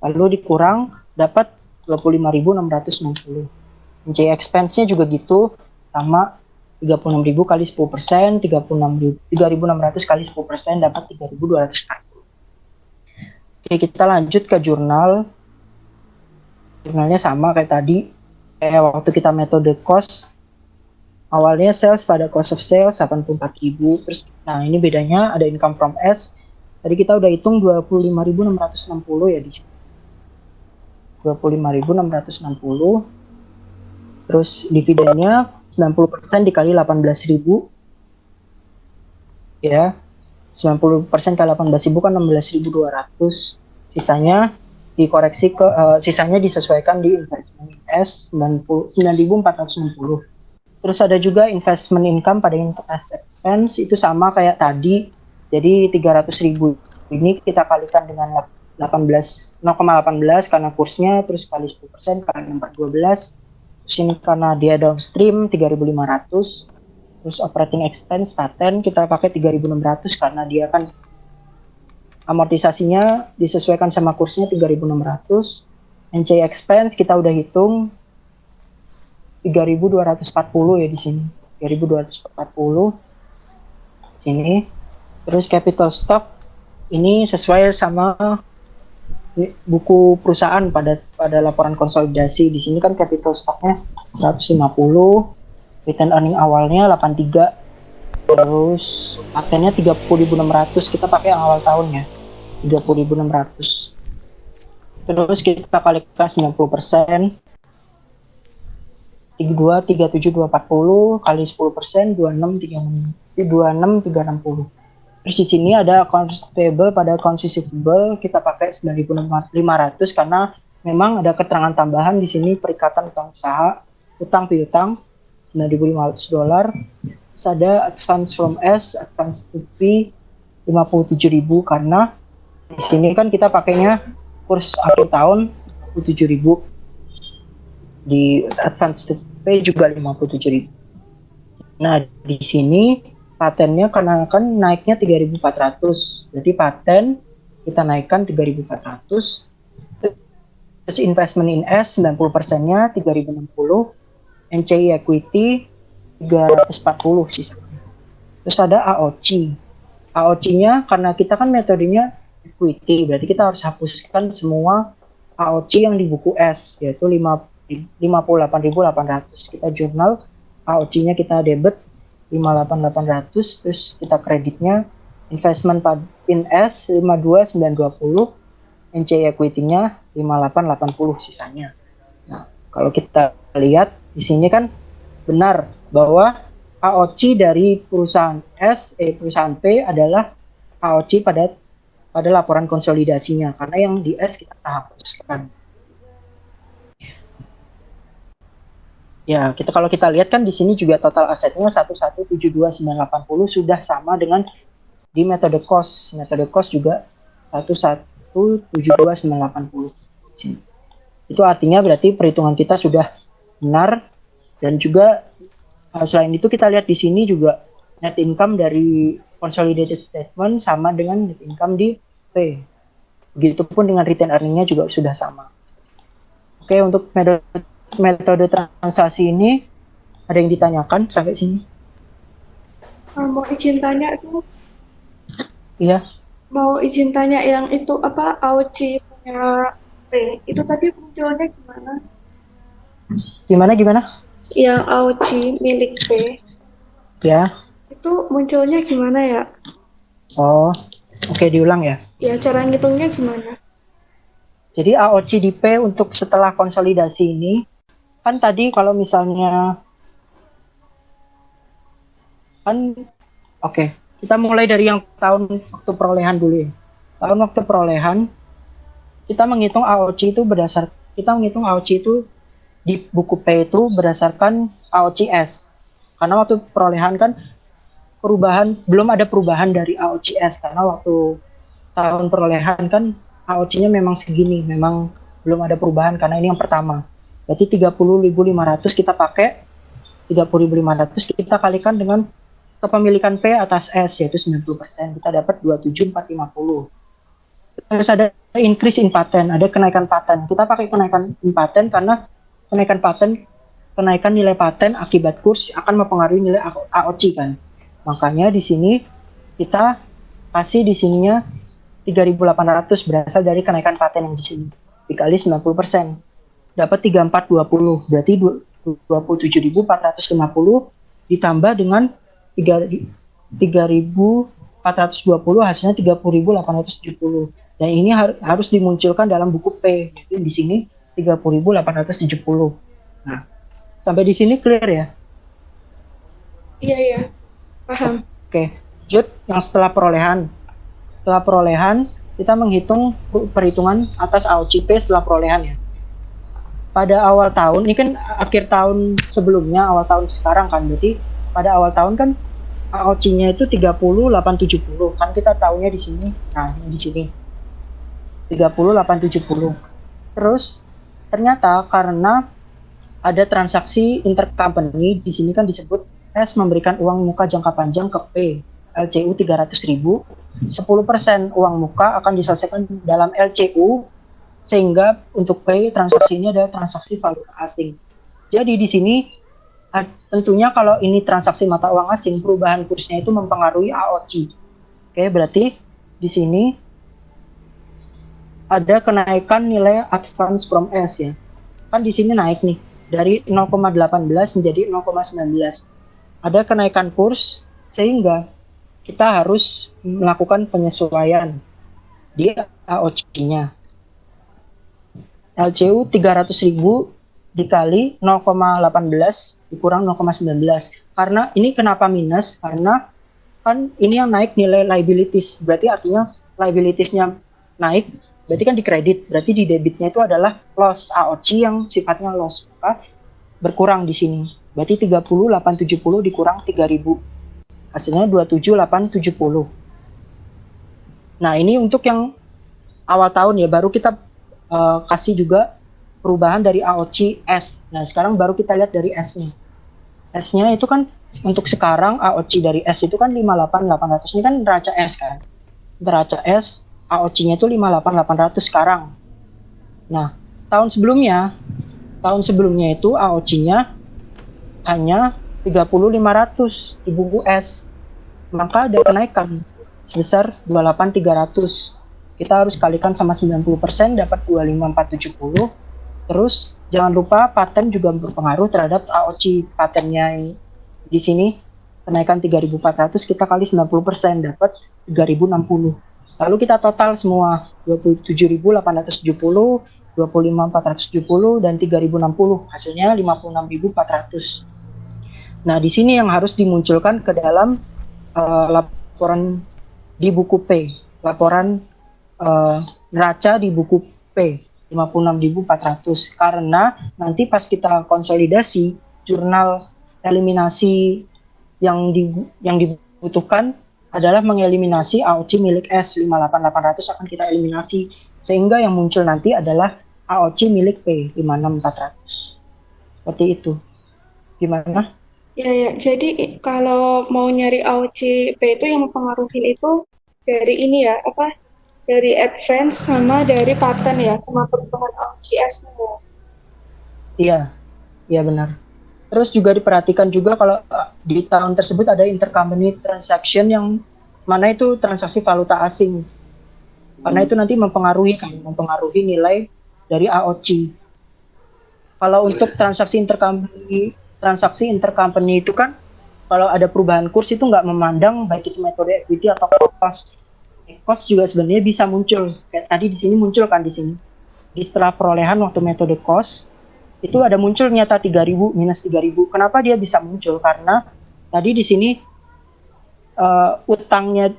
Lalu dikurang dapat 25.660. NCI expense-nya juga gitu, sama 36.000 kali 10%, 3.600 kali 10% dapat 3.240. Oke, kita lanjut ke jurnal. Jurnalnya sama kayak tadi, kayak waktu kita metode cost. Awalnya sales pada cost of sales 84.000, terus nah ini bedanya ada income from S. Tadi kita udah hitung 25.660 ya di sini. 25.660. Terus dividennya 90% dikali 18.000. Ya. 90% kali 18.000 kan 16.200. Sisanya dikoreksi ke sisanya disesuaikan di investment S 9.460. Terus ada juga investment income pada interest expense, itu sama kayak tadi. Jadi 300.000 ini kita kalikan dengan 0,18 karena kursnya, terus kali 10% kali 412. Terus ini karena dia downstream 3.500. Terus operating expense patent kita pakai 3.600 karena dia kan amortisasinya disesuaikan sama kursnya 3.600. NCI expense kita udah hitung 3.240 ya di sini. 3.240 sini. Terus capital stock ini sesuai sama buku perusahaan pada laporan konsolidasi. Di sini kan capital stocknya 150, return earning awalnya 83. Terus patennya 30.600, kita pakai yang awal tahunnya 30.600. Terus kita kalikan 90%, 37.240 kali 10% 26.360. Terus di sini ada accounts payable pada accounts receivable kita pakai 9.500 karena memang ada keterangan tambahan di sini perikatan utang usaha, utang piutang $9.500. Terus ada advance from S, advance to P 57.000 karena di sini kan kita pakainya kurs akhir tahun 57.000. Di advance to P juga 57.000. Nah, di sini patennya karena kan naiknya 3.400. Berarti paten kita naikkan 3.400. Terus investment in S 90%-nya 3.060. NCI equity 340 sisanya. Terus ada AOC. AOC-nya karena kita kan metodenya equity, berarti kita harus hapuskan semua AOC yang di buku S, yaitu 58.800. Kita jurnal AOC-nya kita debit 58.800, terus kita kreditnya investment in S 52.920, NCI equity-nya 58.80 sisanya. Nah, kalau kita lihat di sini kan benar bahwa AOC dari perusahaan perusahaan P adalah AOC pada laporan konsolidasinya, karena yang di S kita hapuskan. Ya, kalau kita lihat kan di sini juga total asetnya 1172980 sudah sama dengan di metode cost. Metode cost juga 1172980. Itu artinya berarti perhitungan kita sudah benar. Dan juga selain itu kita lihat di sini juga net income dari consolidated statement sama dengan net income di P. Begitupun dengan return earning-nya juga sudah sama. Oke, untuk metode transaksi ini ada yang ditanyakan sampai sini? Mau izin tanya tuh. Iya. Mau izin tanya yang itu apa AOC punya P itu tadi munculnya gimana? Gimana? Yang AOC milik P. Ya. Itu munculnya gimana ya? Oh, oke, diulang ya. Ya, cara ngitungnya gimana? Jadi AOC di P untuk setelah konsolidasi ini kan tadi kalau misalnya kan oke, kita mulai dari yang tahun waktu perolehan dulu ya. Tahun waktu perolehan kita menghitung AOC itu di buku P itu berdasarkan AOCS. Karena waktu perolehan kan belum ada perubahan dari AOCS karena waktu tahun perolehan kan AOC-nya memang segini, memang belum ada perubahan karena ini yang pertama. Berarti 30.500 kita pakai 30.500 kita kalikan dengan kepemilikan P atas S yaitu 90%, kita dapat 27.450. Terus ada increase in patent, ada kenaikan paten. Kita pakai kenaikan in patent karena kenaikan nilai paten akibat kurs akan mempengaruhi nilai AOC kan. Makanya di sini kita kasih di sininya 3.800 berasal dari kenaikan paten yang di sini dikali 90%. Dapat 3.420, berarti 27.450 ditambah dengan 3.420 hasilnya 30.870. Dan ini harus dimunculkan dalam buku P. Jadi di sini 30.870. Nah, sampai di sini clear ya? Iya, paham. Oke, lanjut yang setelah perolehan. Setelah perolehan, kita menghitung perhitungan atas AOCP setelah perolehan ya. Pada awal tahun, ini kan akhir tahun sebelumnya, awal tahun sekarang kan, berarti pada awal tahun kan AOC-nya itu 30.870, kan kita tahunya di sini. Nah, ini di sini. 30.870. Terus ternyata karena ada transaksi intercompany, di sini kan disebut S memberikan uang muka jangka panjang ke P, LCU 300.000, 10% uang muka akan diselesaikan dalam LCU, sehingga untuk P transaksi ini adalah transaksi valuta asing. Jadi di sini tentunya kalau ini transaksi mata uang asing, perubahan kursnya itu mempengaruhi AOC. Oke, berarti di sini ada kenaikan nilai advance from S ya. Kan di sini naik nih dari 0,18 menjadi 0,19. Ada kenaikan kurs sehingga kita harus melakukan penyesuaian di AOC-nya. LCU 300.000 dikali 0,18 dikurang 0,19. Karena ini kenapa minus? Karena kan ini yang naik nilai liabilities. Berarti artinya liabilitiesnya naik, berarti kan dikredit. Berarti di debitnya itu adalah loss AOC yang sifatnya loss. Maka berkurang di sini. Berarti 30.870 dikurang 3.000. Hasilnya 27.870. Nah, ini untuk yang awal tahun ya, baru kita kasih juga perubahan dari AOC S. Nah, sekarang baru kita lihat dari S-nya. S-nya itu kan untuk sekarang AOC dari S itu kan 58.800. Ini kan neraca S kan. Neraca S AOC-nya itu 58.800 sekarang. Nah, tahun sebelumnya itu AOC-nya hanya 30.500 di buku S. Maka ada kenaikan sebesar 28.300. Kita harus kalikan sama 90%, dapat 25.470. Terus jangan lupa paten juga berpengaruh terhadap AOC. Patennya di sini kenaikan 3.400, kita kali 90%, dapat 3.060. Lalu kita total semua 27.870, 25.470 dan 3.060. Hasilnya 56.400. Nah, di sini yang harus dimunculkan ke dalam laporan di buku P, laporan neraca di buku P 56.400, karena nanti pas kita konsolidasi jurnal eliminasi yang dibutuhkan adalah mengeliminasi AOC milik S 58.800 akan kita eliminasi, sehingga yang muncul nanti adalah AOC milik P 56.400. Seperti itu. Gimana? Ya, jadi kalau mau nyari AOC P itu yang mempengaruhi itu dari ini ya, dari advance sama dari paten ya, sama perubahan AOCS-nya ya. Iya benar. Terus juga diperhatikan juga kalau di tahun tersebut ada intercompany transaction yang mana itu transaksi valuta asing. Karena itu nanti mempengaruhi nilai dari AOC. Kalau untuk transaksi intercompany itu kan kalau ada perubahan kurs itu nggak memandang baik itu metode equity atau cost. Cost juga sebenarnya bisa muncul. Kayak tadi di sini muncul kan di sini. Di setelah perolehan waktu metode cost itu ada muncul nyata 3.000 minus 3.000. Kenapa dia bisa muncul? Karena tadi di sini utangnya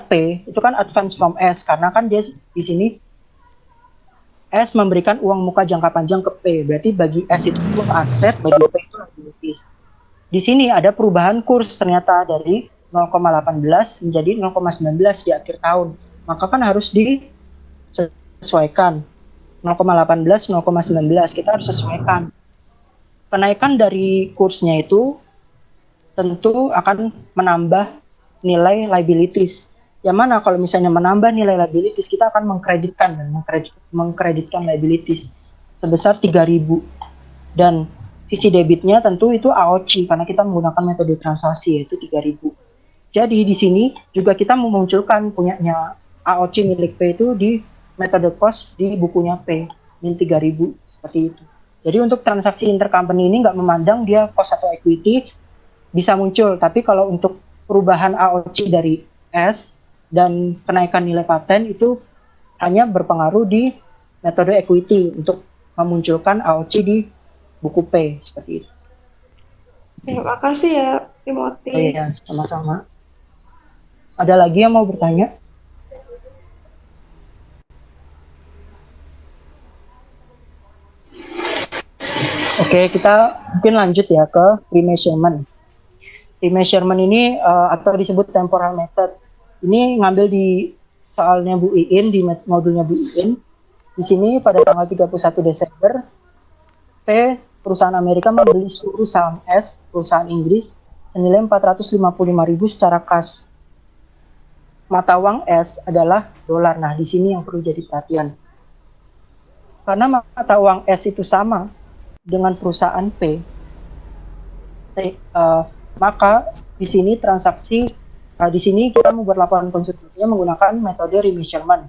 P itu kan advance from S, karena kan dia di sini S memberikan uang muka jangka panjang ke P, berarti bagi S itu aset, bagi P itu liabilities. Di sini ada perubahan kurs ternyata dari 0,18 menjadi 0,19 di akhir tahun, maka kan harus disesuaikan 0,18, 0,19 kita harus sesuaikan. Kenaikan dari kursnya itu tentu akan menambah nilai liabilities. Yang mana kalau misalnya menambah nilai liabilities, kita akan mengkreditkan liabilities sebesar 3.000. Dan sisi debitnya tentu itu AOC karena kita menggunakan metode transaksi yaitu 3.000. Jadi di sini juga kita memunculkan punyanya AOC milik P itu di metode cost di bukunya P, min 3.000 seperti itu. Jadi untuk transaksi intercompany ini nggak memandang dia cost atau equity bisa muncul, tapi kalau untuk perubahan AOC dari S dan kenaikan nilai paten itu hanya berpengaruh di metode equity untuk memunculkan AOC di buku P seperti itu. Terima kasih ya, Timothy. Oh iya, sama-sama. Ada lagi yang mau bertanya? Oke, kita mungkin lanjut ya ke remeasurement. Remeasurement ini atau disebut temporal method. Ini ngambil di soalnya Bu Iin, di modulnya Bu Iin. Di sini pada tanggal 31 Desember, P, perusahaan Amerika membeli seluruh saham S, perusahaan Inggris, senilai 455.000 secara kas. Mata uang S adalah dolar. Nah, di sini yang perlu jadi perhatian. Karena mata uang S itu sama dengan perusahaan P, maka di sini transaksi di sini kita membuat laporan konsultasinya menggunakan metode remeasurement.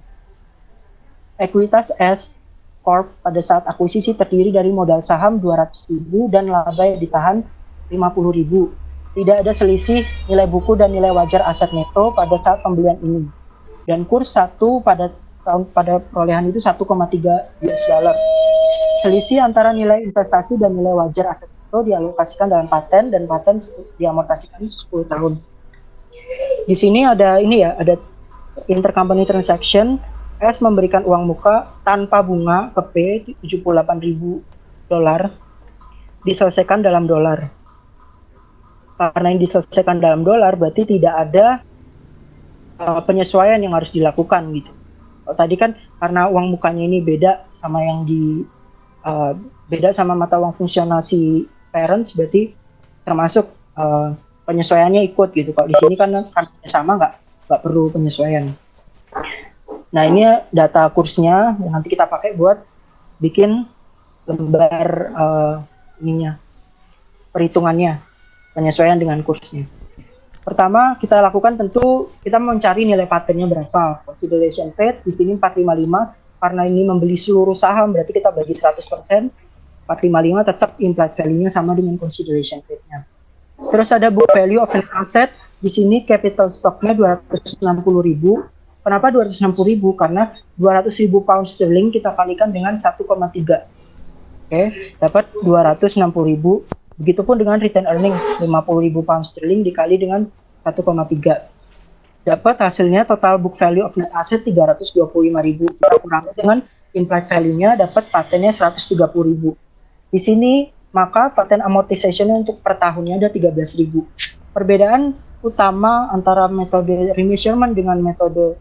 Ekuitas S Corp pada saat akuisisi terdiri dari modal saham 200.000 dan laba yang ditahan 50.000. Tidak ada selisih nilai buku dan nilai wajar aset neto pada saat pembelian ini. Dan kurs 1 pada perolehan itu 1,3 US dollar. Selisih antara nilai investasi dan nilai wajar aset itu dialokasikan dalam paten dan paten diamortasikan 10 tahun. Di sini ada ada intercompany transaction. S memberikan uang muka tanpa bunga ke P 78.000 dolar diselesaikan dalam dolar. Karena yang diselesaikan dalam dolar berarti tidak ada penyesuaian yang harus dilakukan gitu. Tadi kan karena uang mukanya ini beda sama yang beda sama mata uang fungsional si parents, berarti termasuk penyesuaiannya ikut gitu. Kalau di sini kan sama nggak perlu penyesuaian. Nah ini data kursnya yang nanti kita pakai buat bikin lembar perhitungannya, penyesuaian dengan kursnya. Pertama kita lakukan tentu kita mencari nilai patennya berapa. Consideration rate di sini 455. Karena ini membeli seluruh saham, berarti kita bagi 100%, 455 tetap implied value-nya sama dengan consideration rate-nya. Terus ada book value of net asset, di sini capital stock-nya 260.000. Kenapa 260.000? Karena 200.000 pound sterling kita kalikan dengan 1,3. Oke, dapat 260.000. Begitupun dengan return earnings, 50.000 pound sterling dikali dengan 1,3. Dapat hasilnya total book value of net asset 325.000. Kita kurangi dengan implied value-nya, dapat patennya 130.000. Di sini maka paten amortization untuk per tahunnya ada 13.000. Perbedaan utama antara metode remeasurement dengan metode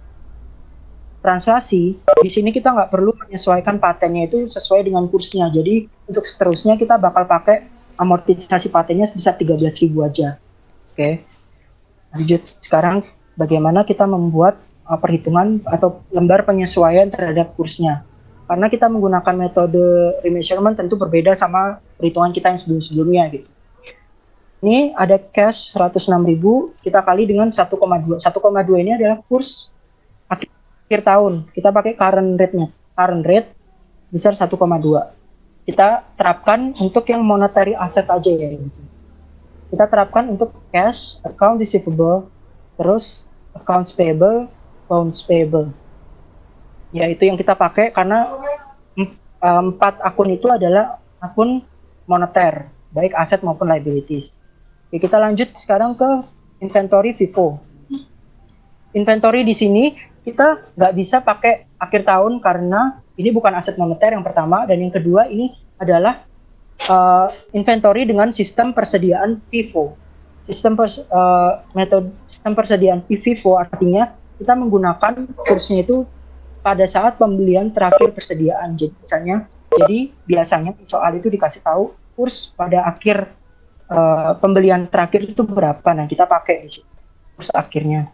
translasi, di sini kita nggak perlu menyesuaikan patennya itu sesuai dengan kursnya. Jadi untuk seterusnya kita bakal pakai amortisasi patennya sebesar 13.000 aja. Oke. Lanjut sekarang bagaimana kita membuat perhitungan atau lembar penyesuaian terhadap kursnya. Karena kita menggunakan metode remeasurement tentu berbeda sama perhitungan kita yang sebelum-sebelumnya gitu. Ini ada cash 106.000, kita kali dengan 1,2. 1,2 ini adalah kurs akhir tahun. Kita pakai current rate-nya. Current rate sebesar 1,2. Kita terapkan untuk yang monetary asset aja ya. Kita terapkan untuk cash, account receivable, terus accounts payable, bonds payable. Ya itu yang kita pakai karena 4 akun itu adalah akun moneter, baik aset maupun liabilities. Oke, kita lanjut sekarang ke inventory FIFO. Inventory di sini kita nggak bisa pakai akhir tahun karena ini bukan aset moneter yang pertama, dan yang kedua ini adalah inventory dengan sistem persediaan FIFO. Sistem persediaan FIFO artinya kita menggunakan kursnya itu pada saat pembelian terakhir persediaan. Jadi biasanya soal itu dikasih tahu kurs pada akhir pembelian terakhir itu berapa. Nah, kita pakai di sini kurs akhirnya.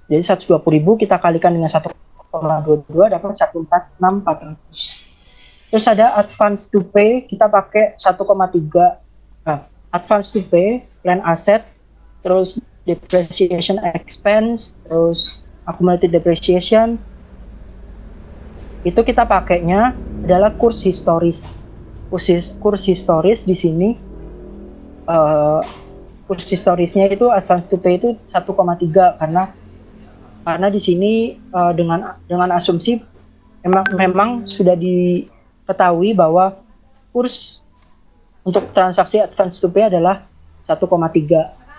Jadi 120.000 kita kalikan dengan 1,22 dapat 146.400. Terus ada advance to pay, kita pakai 1,3. Nah, advance to pay, plan asset, terus depreciation expense, terus accumulated depreciation. Itu kita pakainya adalah kurs historis. Kurs historis di sini kurs historisnya itu advance to pay itu 1,3 karena di sini dengan asumsi memang sudah diketahui bahwa kurs untuk transaksi advance to pay adalah 1,3.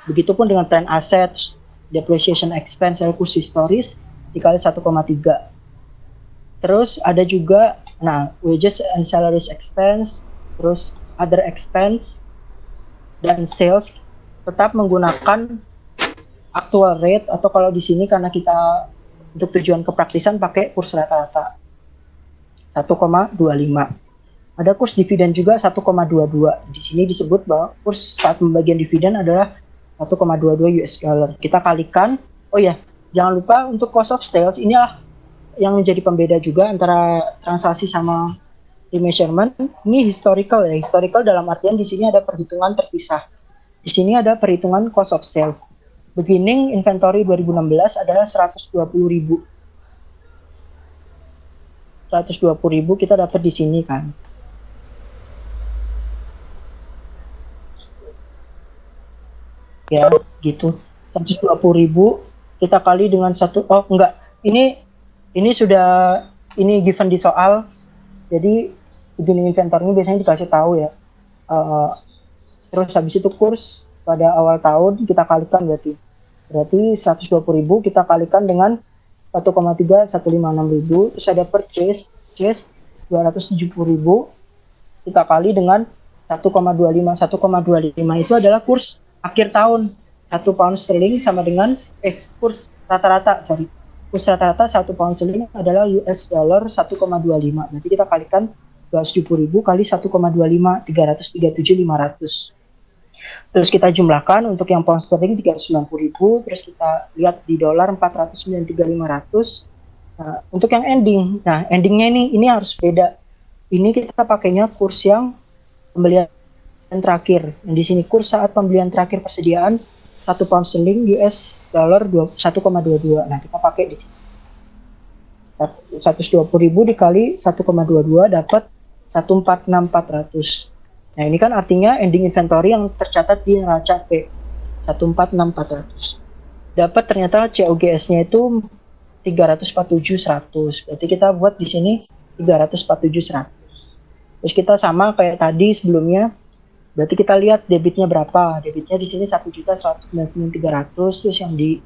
Begitupun dengan plan assets, depreciation expense, kurs historis dikali 1,3. Terus ada juga, wages and salaries expense, terus other expense, dan sales tetap menggunakan actual rate, atau kalau di sini karena kita untuk tujuan kepraktisan pakai kurs rata-rata 1,25. Ada kurs dividen juga 1,22. Di sini disebut bahwa kurs saat pembagian dividen adalah 1,22 US dollar. Kita kalikan, jangan lupa untuk cost of sales, inilah yang menjadi pembeda juga antara transaksi sama remeasurement. Ini historical ya. Historical dalam artian di sini ada perhitungan terpisah. Di sini ada perhitungan cost of sales. Beginning inventory 2016 adalah 120.000. 120.000 kita dapat di sini kan. Ya, gitu. 120.000 kita kali dengan ini given di soal. Jadi beginning inventory ini biasanya dikasih tahu ya. Terus habis itu kurs pada awal tahun kita kalikan berarti 120.000 kita kalikan dengan 1,3 156.000. Terus ada purchase 270.000 kita kali dengan 1,25. 1,25 itu adalah kurs akhir tahun. 1 pound sterling sama dengan kurs rata-rata 1 pound sterling adalah US dollar 1,25. Nanti kita kalikan 270.000 kali 1,25, 337.500. Terus kita jumlahkan untuk yang pound sterling 390.000, terus kita lihat di dolar 493.500. Nah, untuk yang endingnya ini harus beda. Ini kita pakainya kurs yang pembelian terakhir. Di sini kurs saat pembelian terakhir persediaan 1 pound sterling US dollar 1,22. Nah, kita pakai di sini. 120.000 dikali 1,22 dapat 146.400. Nah, ini kan artinya ending inventory yang tercatat di neraca P 146.400. Dapat ternyata COGS-nya itu 347.100. Berarti kita buat di sini 347.100. Terus kita sama kayak tadi sebelumnya. Berarti kita lihat debitnya berapa. Debitnya di sini 1.199.300, terus yang di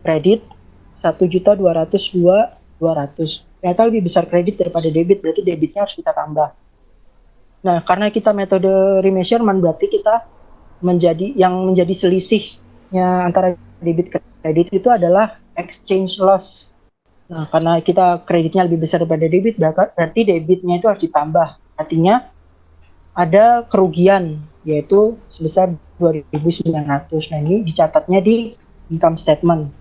kredit 1.202.200. Ternyata lebih besar kredit daripada debit, berarti debitnya harus kita tambah. Nah, karena kita metode remeasurement, berarti kita menjadi selisihnya antara debit ke kredit itu adalah exchange loss. Nah, karena kita kreditnya lebih besar daripada debit, berarti debitnya itu harus ditambah. Artinya ada kerugian, yaitu sebesar 2.900. Nah, ini dicatatnya di income statement.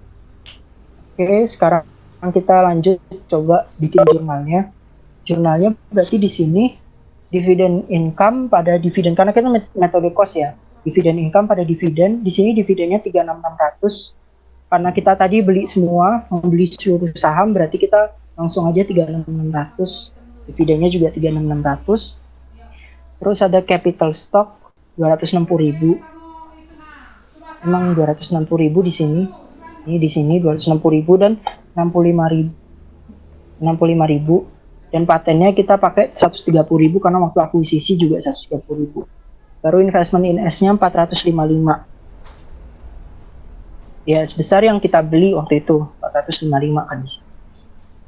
Oke, sekarang kita lanjut coba bikin jurnalnya. Jurnalnya berarti di sini dividen income pada dividen, karena kita metode cost ya. Dividen income pada dividen, di sini dividennya 36.600. Karena kita tadi beli semua, membeli seluruh saham, berarti kita langsung aja 36.600. Dividennya juga 36.600. Terus ada capital stock 260.000. Emang 260.000 di sini. Ini di sini 260.000 dan 65.000. Dan patennya kita pakai 130.000 karena waktu akuisisi juga 130.000. Baru investment in S-nya 455. Ya, sebesar yang kita beli waktu itu, 455 kan di sini.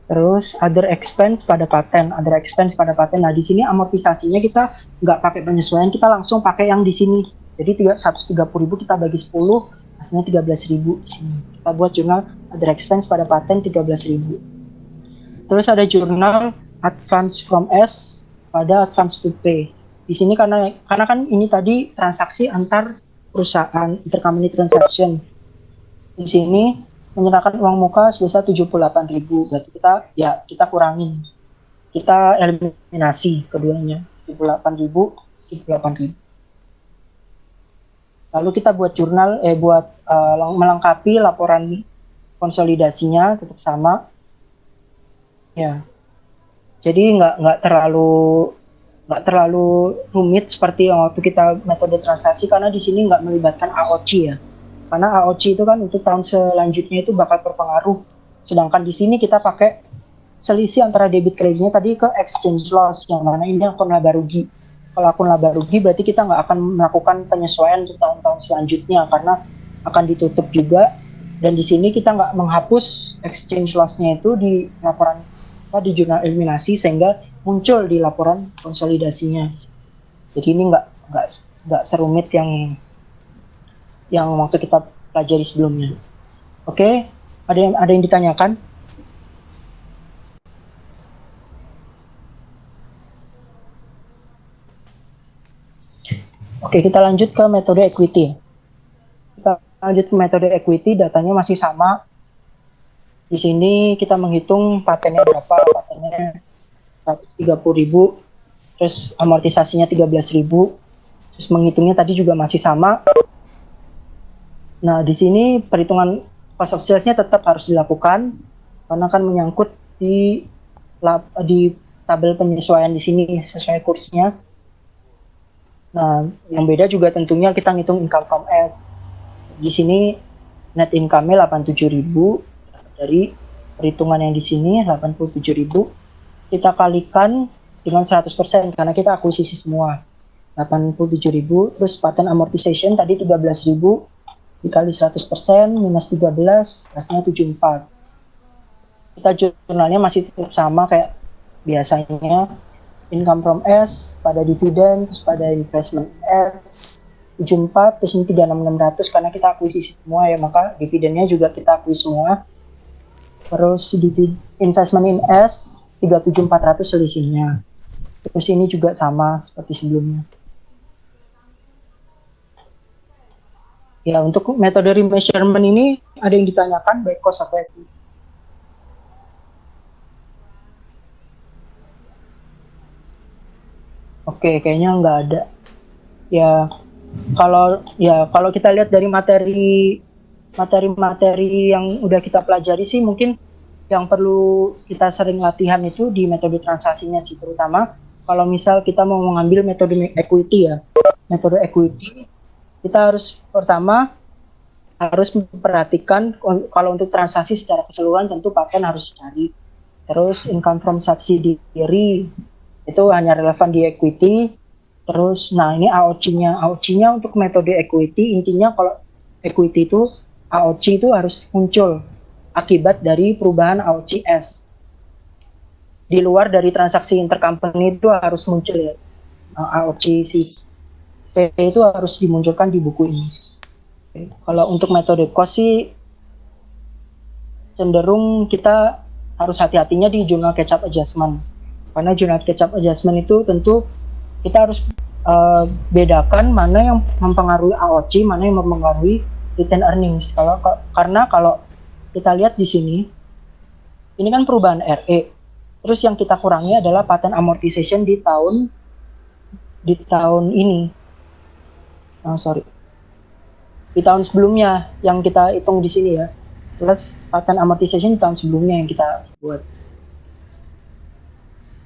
Terus other expense pada paten. Nah, di sini amortisasinya kita nggak pakai penyesuaian, kita langsung pakai yang di sini. Jadi 130.000 kita bagi 10, hasilnya 13.000 di sini. Kita buat jurnal other expense pada paten 13.000. Terus ada jurnal advance from S pada advance to pay. Di sini karena kan ini tadi transaksi antar perusahaan, intercompany transaction. Di sini menyerahkan uang muka sebesar 78.000. Berarti kita kurangin. Kita eliminasi keduanya. 78.000. Lalu kita buat jurnal melengkapi laporan konsolidasinya tetap sama. Ya. Jadi nggak terlalu rumit seperti yang waktu kita metode transaksi, karena di sini nggak melibatkan AOC ya. Karena AOC itu kan untuk tahun selanjutnya itu bakal berpengaruh. Sedangkan di sini kita pakai selisih antara debit kreditnya tadi ke exchange loss, yang mana ini akun laba rugi. Kalau akun laba rugi berarti kita nggak akan melakukan penyesuaian untuk tahun-tahun selanjutnya karena akan ditutup juga. Dan di sini kita nggak menghapus exchange loss-nya itu di laporan di jurnal eliminasi sehingga muncul di laporan konsolidasinya. Jadi ini nggak serumit yang waktu kita pelajari sebelumnya. Oke, ada yang ditanyakan? Oke, kita lanjut ke metode equity. Datanya masih sama. Di sini kita menghitung patennya berapa, patennya 130.000, terus amortisasinya 13.000, terus menghitungnya tadi juga masih sama. Nah, di sini perhitungan cost of sales-nya tetap harus dilakukan karena kan menyangkut di tabel penyesuaian di sini sesuai kursnya. Nah, yang beda juga tentunya kita ngitung income from S. Di sini net income-nya 87.000 dari perhitungan yang di sini 87.000 kita kalikan dengan 100% karena kita akuisisi semua. 87.000 terus patent amortization tadi 13.000 dikali 100% minus 13 hasilnya 74. Kita jurnalnya masih tetap sama kayak biasanya. Income from S, pada dividen, terus pada investment S, 74, terus ini 36.600 karena kita akuisisi semua ya, maka dividennya juga kita akui semua. Terus investment in S, 37.400 selisihnya. Terus ini juga sama seperti sebelumnya. Ya, untuk metode remeasurement ini ada yang ditanyakan baik cost atau equity. Oke, kayaknya nggak ada. Ya, kalau kita lihat dari materi yang udah kita pelajari sih, mungkin yang perlu kita sering latihan itu di metode transaksinya sih, terutama kalau misal kita mau mengambil metode equity ya. Metode equity kita pertama harus memperhatikan kalau untuk transaksi secara keseluruhan tentu paten harus cari. Terus income from subsidiary itu hanya relevan di equity. Terus, nah ini AOC-nya untuk metode equity, intinya kalau equity itu, AOC itu harus muncul akibat dari perubahan AOC S. Di luar dari transaksi intercompany itu harus muncul ya, AOC si P itu harus dimunculkan di buku ini. Oke. Kalau untuk metode cost sih, cenderung kita harus hati-hatinya di journal catch-up adjustment. Karena journal catch-up adjustment itu tentu kita harus bedakan mana yang mempengaruhi AOC, mana yang mempengaruhi retained earnings. Karena kalau kita lihat di sini, ini kan perubahan RE. Terus yang kita kurangi adalah patent amortization di tahun ini. Di tahun sebelumnya yang kita hitung di sini ya. Plus patent amortization di tahun sebelumnya yang kita buat.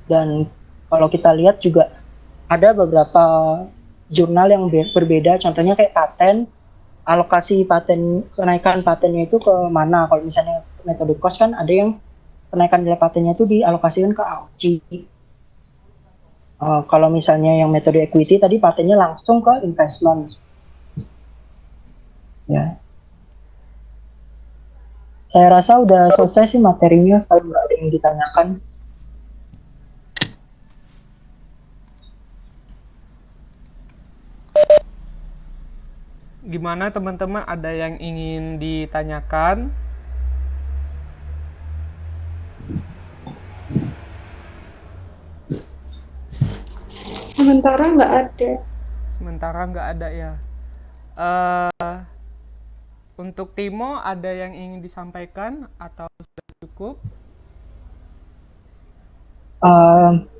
Dan kalau kita lihat juga ada beberapa jurnal yang berbeda, contohnya kayak paten, alokasi paten, kenaikan patennya itu ke mana. Kalau misalnya metode cost kan ada yang kenaikan nilai patennya itu dialokasikan ke AOC. Kalau misalnya yang metode equity tadi patennya langsung ke investment. Ya. Saya rasa udah selesai sih materinya, kalau nggak ada yang ditanyakan. Gimana teman-teman, ada yang ingin ditanyakan? Sementara nggak ada. Sementara nggak ada ya. Untuk Timo, ada yang ingin disampaikan atau sudah cukup?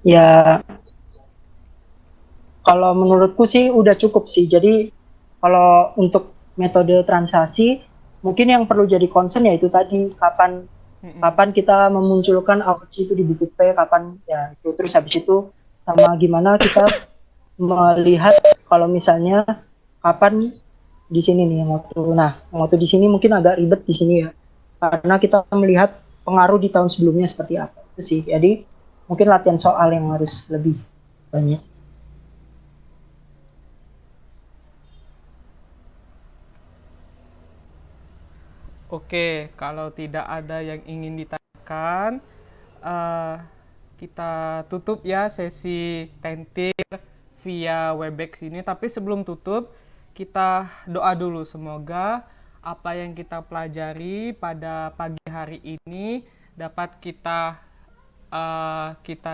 Ya, kalau menurutku sih udah cukup sih. Jadi kalau untuk metode transaksi, mungkin yang perlu jadi concern ya itu tadi, kapan kita memunculkan AOC itu di buku P, kapan ya itu. Terus habis itu sama gimana kita melihat kalau misalnya kapan di sini nih waktu di sini mungkin agak ribet di sini ya, karena kita melihat pengaruh di tahun sebelumnya seperti apa itu sih. Jadi mungkin latihan soal yang harus lebih banyak. Oke, kalau tidak ada yang ingin ditanyakan, kita tutup ya sesi tentir via Webex ini. Tapi sebelum tutup, kita doa dulu. Semoga apa yang kita pelajari pada pagi hari ini dapat kita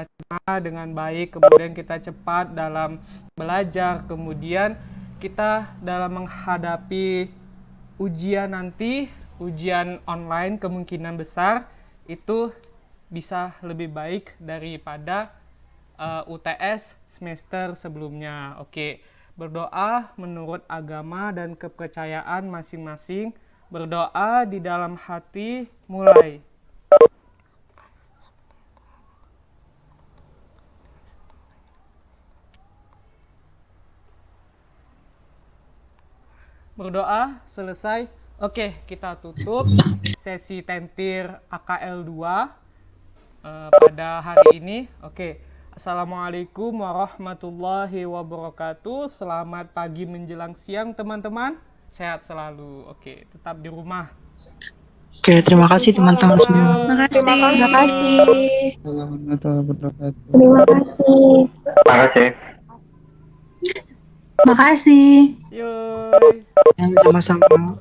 cerna dengan baik, kemudian kita cepat dalam belajar, kemudian kita dalam menghadapi ujian nanti, ujian online kemungkinan besar itu bisa lebih baik daripada UTS semester sebelumnya. Oke, berdoa menurut agama dan kepercayaan masing-masing. Berdoa di dalam hati, mulai. Berdoa selesai. Oke, kita tutup sesi tentir AKL 2 pada hari ini. Oke, Assalamualaikum warahmatullahi wabarakatuh. Selamat pagi menjelang siang teman-teman. Sehat selalu. Oke, tetap di rumah. Oke, terima kasih teman-teman semua. Terima kasih. Warahmatullahi wabarakatuh. Terima kasih. Terima kasih. Makasih. Yoi. Sama-sama.